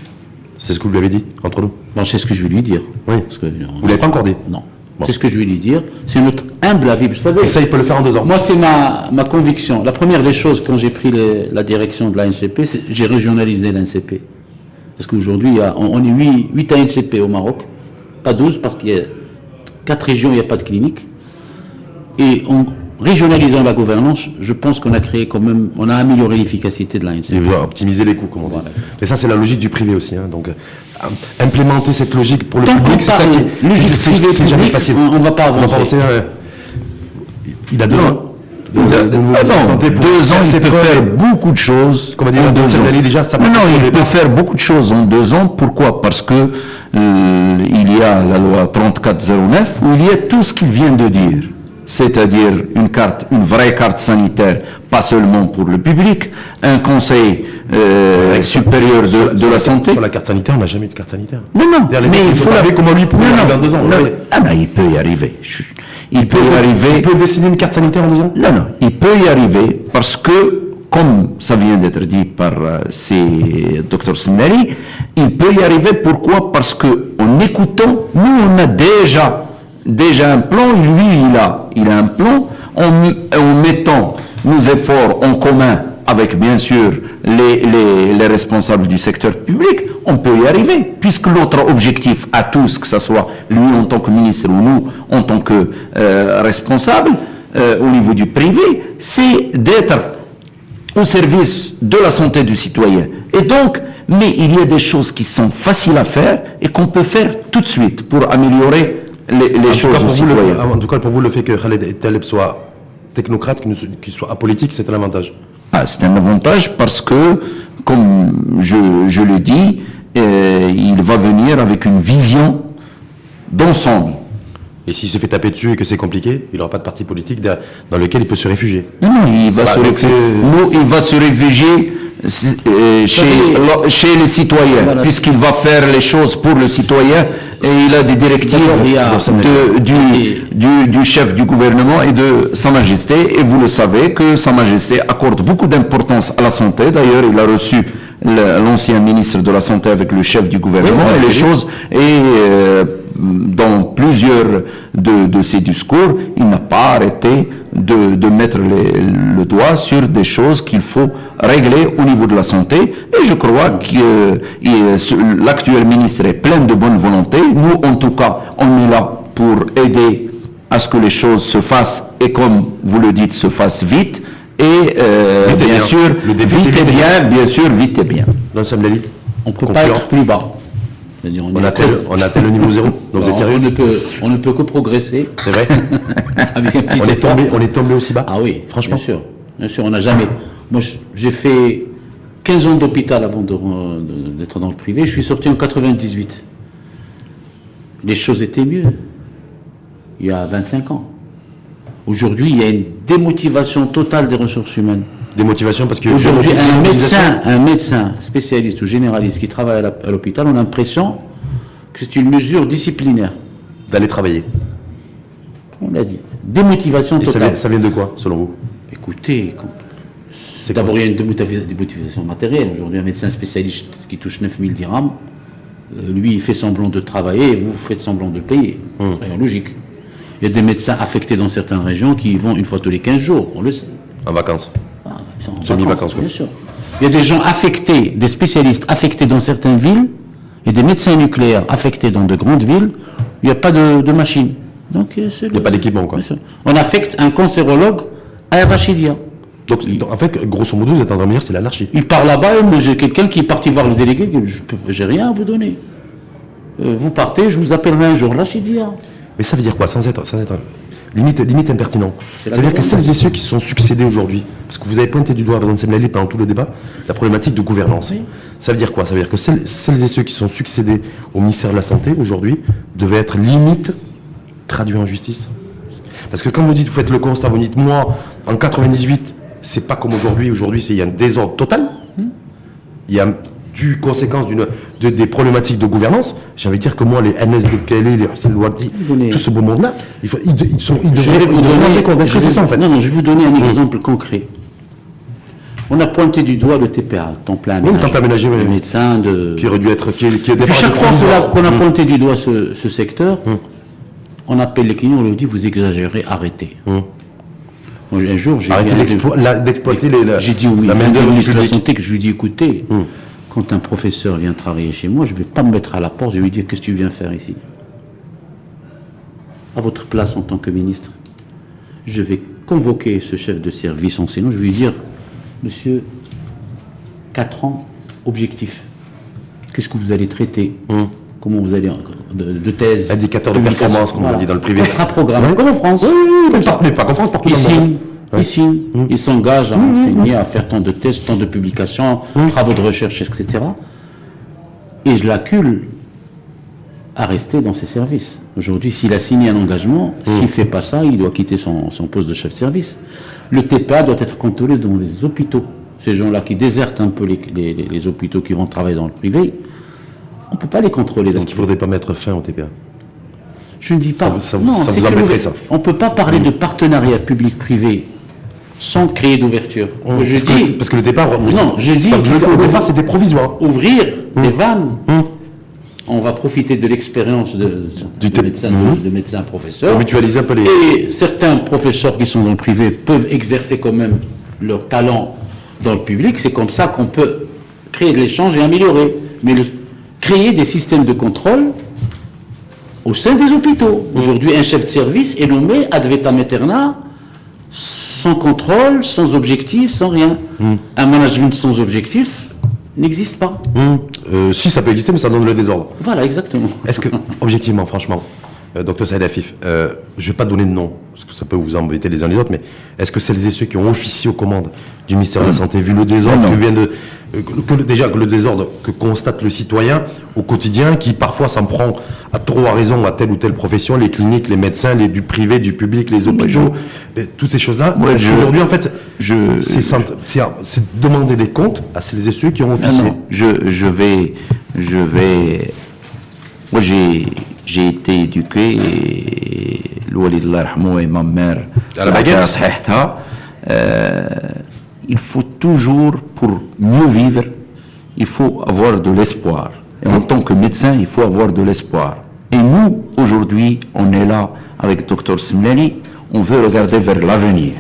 C'est ce que vous lui avez dit, entre nous? Bon, c'est ce que je vais lui dire. Oui. Parce que, vous ne l'avez pas encore dit? Non. Bon. C'est ce que je vais lui dire. C'est notre humble avis. Vous savez, et ça, il peut le faire en 2 ans. Moi, c'est ma conviction. La première des choses, quand j'ai pris la direction de l'ANCP, j'ai régionalisé l'ANCP. Parce qu'aujourd'hui, on est 8 ANCP au Maroc. Pas 12, parce qu'il y a 4 régions, il n'y a pas de clinique. Et en régionalisant la gouvernance, je pense qu'on a créé quand même, on a amélioré l'efficacité de l'ANCP. Et vous optimiser les coûts, comme on dit. Voilà. Mais ça, c'est la logique du privé aussi. Hein. Donc, implémenter cette logique pour le public, c'est ça qui est... C'est jamais facile. On ne va pas avancer. Il a 2 ans. 2 ans, il peut faire beaucoup de choses. Comme a dit déjà, ça il peut faire beaucoup de choses en 2 ans. Pourquoi? Parce que il y a la loi 3409 où il y a tout ce qu'il vient de dire. C'est-à-dire une vraie carte sanitaire, pas seulement pour le public, un conseil supérieur de la santé. Sur la carte sanitaire, on n'a jamais eu de carte sanitaire. Mais non, mais il faut la comment lui pour dans 2 ans. Il peut y arriver. Il peut y arriver. Il peut dessiner une carte sanitaire en 2 ans? Non, il peut y arriver parce que, comme ça vient d'être dit par Dr Sismeri, il peut y arriver. Pourquoi? Parce que en écoutant, nous on a déjà un plan, lui il a un plan, en mettant nos efforts en commun avec bien sûr les responsables du secteur public, on peut y arriver, puisque l'autre objectif à tous, que ce soit lui en tant que ministre ou nous en tant que responsable au niveau du privé, c'est d'être au service de la santé du citoyen. Et donc, mais il y a des choses qui sont faciles à faire et qu'on peut faire tout de suite pour améliorer les choses aux citoyens. En tout cas, pour vous, le fait que Khalid Taleb soit technocrate, qu'il soit apolitique, c'est un avantage. C'est un avantage parce que, comme je le dis, il va venir avec une vision d'ensemble. Et s'il se fait taper dessus et que c'est compliqué, il n'aura pas de parti politique dans lequel il peut se réfugier. Non, il va se réfugier chez les citoyens, voilà, puisqu'il va faire les choses pour le citoyen et il a des directives du chef du gouvernement et de Sa Majesté. Et vous le savez que Sa Majesté accorde beaucoup d'importance à la santé. D'ailleurs, il a reçu l'ancien ministre de la Santé avec le chef du gouvernement et les choses. Dans plusieurs de ses discours, il n'a pas arrêté de mettre le doigt sur des choses qu'il faut régler au niveau de la santé. Et je crois que l'actuel ministre est plein de bonne volonté. Nous, en tout cas, on est là pour aider à ce que les choses se fassent et, comme vous le dites, se fassent vite. Et bien sûr, vite et bien. On ne peut pas être plus bas. C'est-à-dire, On atteint le niveau zéro. Donc vous êtes sérieux? on ne peut que progresser. C'est vrai? Avec un petit effort. On est tombé aussi bas? Ah oui, Franchement. Bien sûr, on n'a jamais. Moi, j'ai fait 15 ans d'hôpital avant d'être dans le privé. Je suis sorti en 98. Les choses étaient mieux il y a 25 ans. Aujourd'hui, il y a une démotivation totale des ressources humaines. Démotivation parce que... Aujourd'hui, un médecin spécialiste ou généraliste qui travaille à l'hôpital, on a l'impression que c'est une mesure disciplinaire. D'aller travailler. On l'a dit. Démotivation Et totale. ça vient de quoi, selon vous? Écoutez, d'abord il y a une démotivation matérielle. Aujourd'hui, un médecin spécialiste qui touche 9000 dirhams, lui, il fait semblant de travailler et vous faites semblant de payer. C'est logique. Il y a des médecins affectés dans certaines régions qui y vont une fois tous les 15 jours, on le sait. En vacances. Semi-vacances, bien sûr. Il y a des gens affectés, des spécialistes affectés dans certaines villes, et des médecins nucléaires affectés dans de grandes villes, il n'y a pas de machine. Donc, il n'y a pas d'équipement, quoi. On affecte un cancérologue à Rachidia. Donc, en fait, grosso modo, vous êtes en train de me dire c'est l'anarchie. Il part là-bas, et j'ai quelqu'un qui est parti voir le délégué, j'ai rien à vous donner. Vous partez, je vous appellerai un jour, Rachidia. Mais ça veut dire quoi, sans être limite impertinent? C'est-à-dire que celles et ceux qui sont succédés aujourd'hui, parce que vous avez pointé du doigt dans Semlali pendant tout le débat, la problématique de gouvernance. Oui. Ça veut dire quoi? Ça veut dire que celles et ceux qui sont succédés au ministère de la Santé aujourd'hui devaient être limite traduits en justice. Parce que quand vous faites le constat, vous dites, moi, en 98, c'est pas comme aujourd'hui. Aujourd'hui, il y a un désordre total. Il y a du conséquence des problématiques de gouvernance. J'ai envie de dire que moi, les NS Bekele, les Hussein Louabdi, tout ce beau monde-là, ils devraient vous donner compte. Est-ce que c'est ça, en fait? Non, je vais vous donner un exemple concret. On a pointé du doigt le TPA, temps plein aménagé. Oui, temps plein aménagé, oui. Le médecin qui aurait dû être... Qui est puis chaque fois qu'on a pointé du doigt ce secteur, on appelle les clients, on leur dit, vous exagérez, arrêtez. Un jour, j'ai arrêtez d'exploiter j'ai dit oui, la main-d'œuvre de la santé, que je lui dis, écoutez, quand un professeur vient travailler chez moi, je ne vais pas me mettre à la porte, je vais lui dire, qu'est-ce que tu viens faire ici? À votre place en tant que ministre, je vais convoquer ce chef de service enseignant, je vais lui dire, monsieur, 4 ans, objectif. Qu'est-ce que vous allez traiter? Comment vous allez, de thèse, indicateur de performance, comme on dit dans le privé. Un programme, comme en France. Mais pas qu'en France, partout dans le monde. Il s'engage à enseigner, à faire tant de tests, tant de publications, travaux de recherche, etc. Et je l'accule à rester dans ses services. Aujourd'hui, s'il a signé un engagement, s'il ne fait pas ça, il doit quitter son poste de chef de service. Le TPA doit être contrôlé dans les hôpitaux. Ces gens-là qui désertent un peu les hôpitaux, qui vont travailler dans le privé, on ne peut pas les contrôler. Est-ce qu'il ne faudrait pas mettre fin au TPA? Je ne dis pas. Ça vous embêterait, ça? On ne peut pas parler de partenariat public-privé sans créer d'ouverture. Parce que le départ... Non, j'ai dit le départ, c'était provisoire. Ouvrir des vannes. On va profiter de l'expérience de médecins professeurs. Mutualiser un peu les... Et certains professeurs qui sont dans le privé peuvent exercer quand même leur talent dans le public. C'est comme ça qu'on peut créer de l'échange et améliorer. Mais créer des systèmes de contrôle au sein des hôpitaux. Aujourd'hui, un chef de service est nommé ad vitam aeterna, sans contrôle, sans objectif, sans rien. Un management sans objectif n'existe pas. Si, ça peut exister, mais ça donne le désordre. Voilà, exactement. Est-ce que, objectivement, franchement, Dr Saïd Afif, je ne vais pas donner de nom, parce que ça peut vous embêter les uns les autres, mais est-ce que celles et ceux qui ont officié aux commandes du ministère de la Santé, vu le désordre que vient le désordre que constate le citoyen au quotidien, qui parfois s'en prend à trop à raison à telle ou telle profession, les cliniques, les médecins, du privé, du public, les hôpitaux, toutes ces choses-là, aujourd'hui, en fait, c'est demander des comptes à celles et ceux qui ont officié. Je vais... Moi, j'ai été éduqué, et l'Oualid Allah Rahmou et ma mère, à la baguette. Il faut toujours, pour mieux vivre, il faut avoir de l'espoir. Et en tant que médecin, il faut avoir de l'espoir. Et nous, aujourd'hui, on est là avec Dr Semlali, on veut regarder vers l'avenir.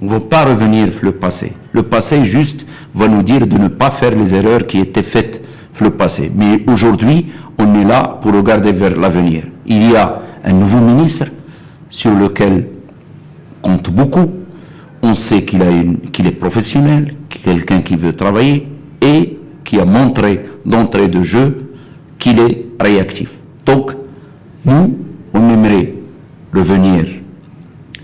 On ne veut pas revenir sur le passé. Le passé, juste, va nous dire de ne pas faire les erreurs qui étaient faites sur le passé. Mais aujourd'hui, on est là pour regarder vers l'avenir. Il y a un nouveau ministre sur lequel on compte beaucoup. On sait qu'il est professionnel, quelqu'un qui veut travailler et qui a montré d'entrée de jeu qu'il est réactif. Donc, nous, on aimerait revenir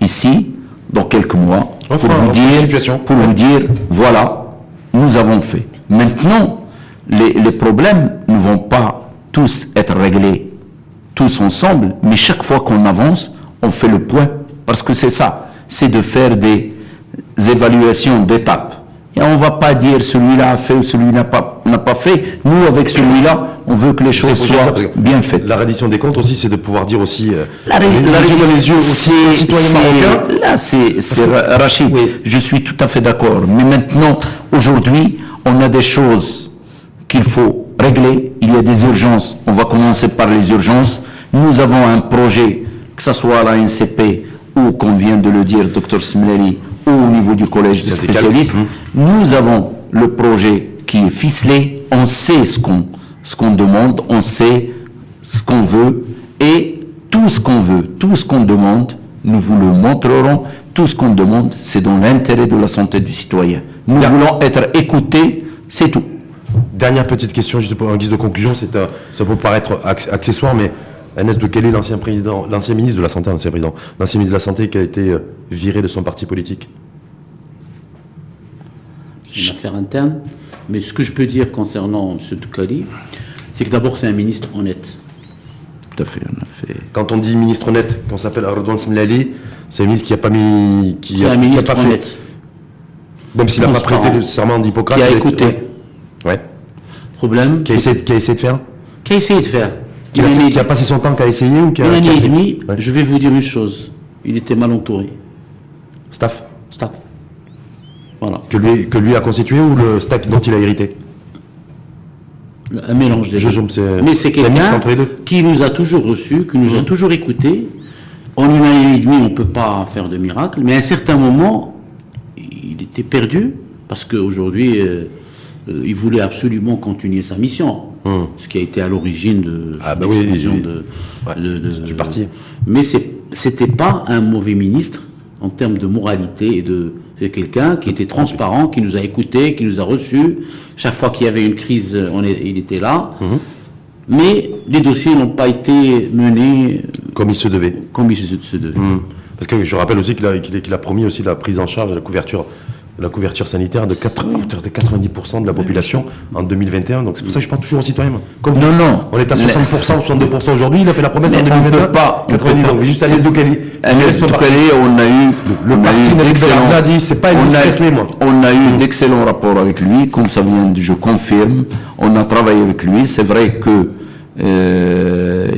ici, dans quelques mois, pour vous dire, voilà, nous avons fait. Maintenant, les problèmes ne vont pas tous être réglés, tous ensemble, mais chaque fois qu'on avance, on fait le point, parce que c'est ça, c'est de faire des évaluations d'étapes. Et on ne va pas dire celui-là a fait ou celui-là n'a pas fait. Nous, avec celui-là, on veut que les choses soient bien faites. La reddition des comptes aussi, c'est de pouvoir dire aussi les yeux aussi aux citoyens marocains. Là, c'est Rachid, oui. Je suis tout à fait d'accord. Mais maintenant, aujourd'hui, on a des choses qu'il faut régler. Il y a des urgences. On va commencer par les urgences. Nous avons un projet, que ce soit à la NCP ou, comme vient de le dire Dr Smlali, ou au niveau du collège des spécialistes, nous avons le projet qui est ficelé, on sait ce qu'on demande, on sait ce qu'on veut, et tout ce qu'on veut, tout ce qu'on demande, nous vous le montrerons, tout ce qu'on demande, c'est dans l'intérêt de la santé du citoyen. Nous voulons être écoutés, c'est tout. Dernière petite question, juste en guise de conclusion, ça peut paraître accessoire, mais Agnès Doukeli, l'ancien ministre de la Santé, l'ancien ministre de la Santé qui a été viré de son parti politique. C'est une affaire interne, mais ce que je peux dire concernant M. Doukeli, c'est que d'abord c'est un ministre honnête. Tout à fait, on a fait. Quand on dit ministre honnête, qu'on s'appelle Redouane Smlali, c'est un ministre qui n'a pas mis... C'est un ministre honnête. Même s'il n'a pas prêté le serment d'Hippocrate. Qui a écouté. Ouais. Problème. Qui a essayé de faire. Qui a essayé de faire. Qui a passé son temps, qui a essayé ou qui a... Une année et demie, je vais vous dire une chose. Il était mal entouré. Staff. Voilà. Que lui a constitué ou le staff dont il a hérité? Un mélange des deux. Mais c'est quelqu'un qui nous a toujours reçus, qui nous a toujours écoutés. En une année et demie, on ne peut pas faire de miracle. Mais à un certain moment, il était perdu parce qu'aujourd'hui, il voulait absolument continuer sa mission. Ce qui a été à l'origine de l'explosion du parti. Mais c'était pas un mauvais ministre en termes de moralité et c'est quelqu'un qui était transparent, qui nous a écoutés, qui nous a reçus. Chaque fois qu'il y avait une crise, il était là. Mais les dossiers n'ont pas été menés comme il se devait. Parce que je rappelle aussi qu'il a promis aussi la prise en charge de la couverture sanitaire de 90% de la population en 2021. Donc c'est pour ça que je parle toujours aux citoyens. Comme on est à 60%, 62% aujourd'hui, il a fait la promesse en 2021. 90 ans. Juste Agnès Doukeli. On a eu le parti n'a dit, c'est pas une Presley, moi. On a eu d'excellents rapports avec lui, comme ça vient, je confirme. On a travaillé avec lui. C'est vrai que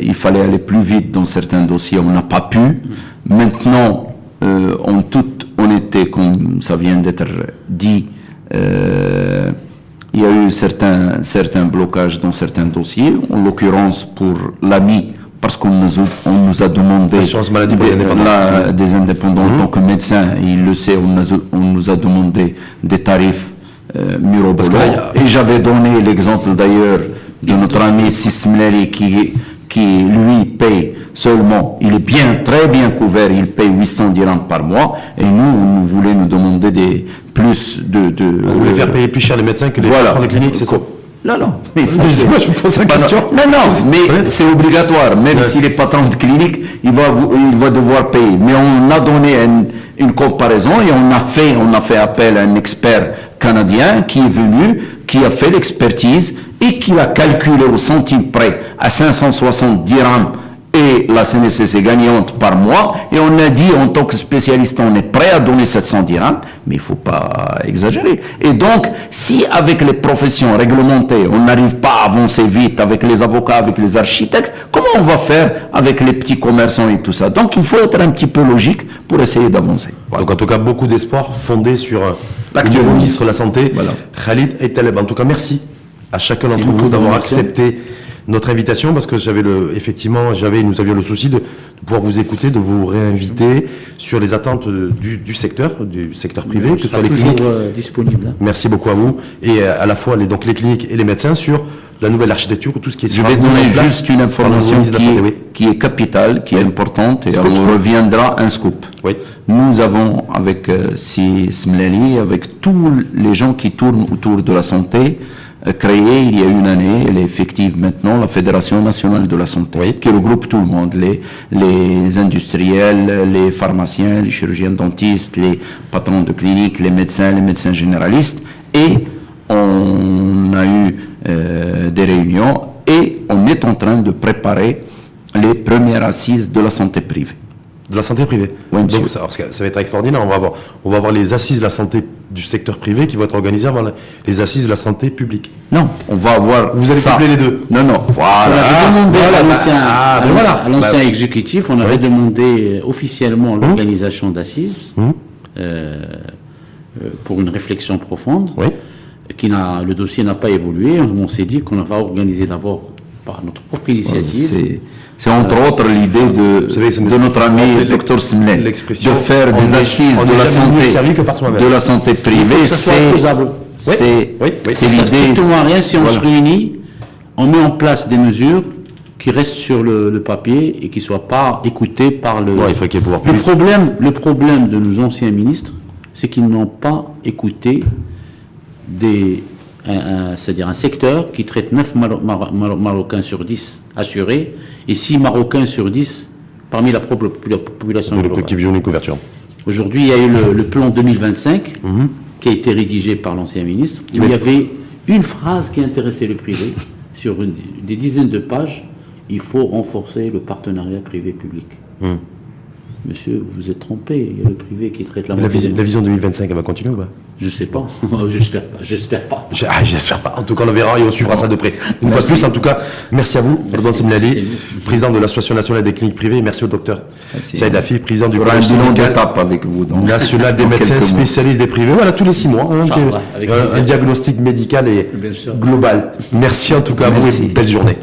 il fallait aller plus vite dans certains dossiers, on n'a pas pu. Maintenant, en toute honnêteté, comme ça vient d'être dit, il y a eu certains blocages dans certains dossiers, en l'occurrence pour l'AMI, parce qu'on nous a demandé des indépendants en tant que médecin, il le sait, on nous a demandé des tarifs mirobolants. Et j'avais donné l'exemple d'ailleurs de notre ami Sismleri qui lui paye seulement, il est très bien couvert, il paye 800 dirhams par mois, et nous voulait nous demander plus de... Vous voulez faire payer plus cher les médecins que les patrons de cliniques, c'est ça? Non. Mais moi, je me pose la question. Non, mais c'est obligatoire. Même si les patrons de clinique, il va devoir payer. Mais on a donné une comparaison et on a fait appel à un expert canadien qui est venu, qui a fait l'expertise et qui a calculé au centime près à 560 dirhams et la CNSS est gagnante par mois, et on a dit en tant que spécialiste on est prêt à donner 700 dirhams, mais il ne faut pas exagérer. Et donc, si avec les professions réglementées, on n'arrive pas à avancer vite avec les avocats, avec les architectes, comment on va faire avec les petits commerçants et tout ça? Donc il faut être un petit peu logique pour essayer d'avancer. Voilà. Donc en tout cas, beaucoup d'espoir fondé sur l'actuel ministre de la Santé, Khalid Eitaleb. En tout cas, merci à chacun d'entre vous d'avoir accepté notre invitation, parce que nous avions le souci de pouvoir vous écouter, de vous réinviter sur les attentes du secteur privé, que ce soit les cliniques. Disponible. Merci beaucoup à vous, et à la fois les cliniques et les médecins sur la nouvelle architecture, tout ce qui est... Je vais donner juste une information qui est capitale, qui est importante, et on reviendra un scoop. Oui. Nous avons, avec Smlali, avec tous les gens qui tournent autour de la santé, créée il y a une année, elle est effective maintenant, la Fédération nationale de la santé, Oui. qui regroupe tout le monde, les industriels, les pharmaciens, les chirurgiens dentistes, les patrons de cliniques, les médecins généralistes, et on a eu des réunions et on est en train de préparer les premières assises de la santé privée. De la santé privée. Oui, monsieur. Donc, ça va être extraordinaire. On va avoir les assises de la santé du secteur privé qui vont être organisées avant les assises de la santé publique. Non, on va avoir Vous allez ça. coupler les deux. Non, non, On voilà. avait demandé voilà, à bah, l'ancien ben voilà. à l'ancien Bah, exécutif, on avait demandé officiellement l'organisation d'assises pour une réflexion profonde. Oui. Le dossier n'a pas évolué. On s'est dit qu'on va organiser d'abord par notre propre initiative. C'est entre autres l'idée savez, ça me de notre ami Dr Semlen, l'expression, de faire on des n'est- assises on de n'est la jamais mieux santé, servi que par soi-même. de la santé Il faut privée. que ce soit faisable. C'est oui. Ça c'est ne l'idée. strictement rien si on Voilà. se réunit, on met en place des mesures qui restent sur le papier et qui ne soient pas écoutées par le... Ouais, il faut qu'il y ait pouvoir public. Le problème de nos anciens ministres, c'est qu'ils n'ont pas écouté c'est-à-dire un secteur qui traite 9 Marocains sur 10 assurés et 6 Marocains sur 10 parmi la propre population globale. Qui ont une couverture. Aujourd'hui, il y a eu le plan 2025 qui a été rédigé par l'ancien ministre, où il y avait une phrase qui intéressait le privé sur des dizaines de pages. Il faut renforcer le partenariat privé-public. Monsieur, vous vous êtes trompé. Il y a le privé qui traite la moitié. La vision 2025, elle va continuer ou pas? Je sais pas. J'espère pas. J'espère pas. J'espère pas. En tout cas, on le verra et on suivra ça de près. Une fois de plus, en tout cas, merci à vous, Ramadan Semlali, Merci. président de l'Association nationale des cliniques privées. Merci au docteur Merci. Saïd Afi, président du Il y aura un collège bilan syndical d'étape avec vous. national des dans médecins quelques mois. spécialistes des privés. Voilà, tous les 6 mois. Inch'Allah, avec un plaisir. diagnostic médical et Bien sûr. global. Merci en tout cas à vous Merci. et belle journée.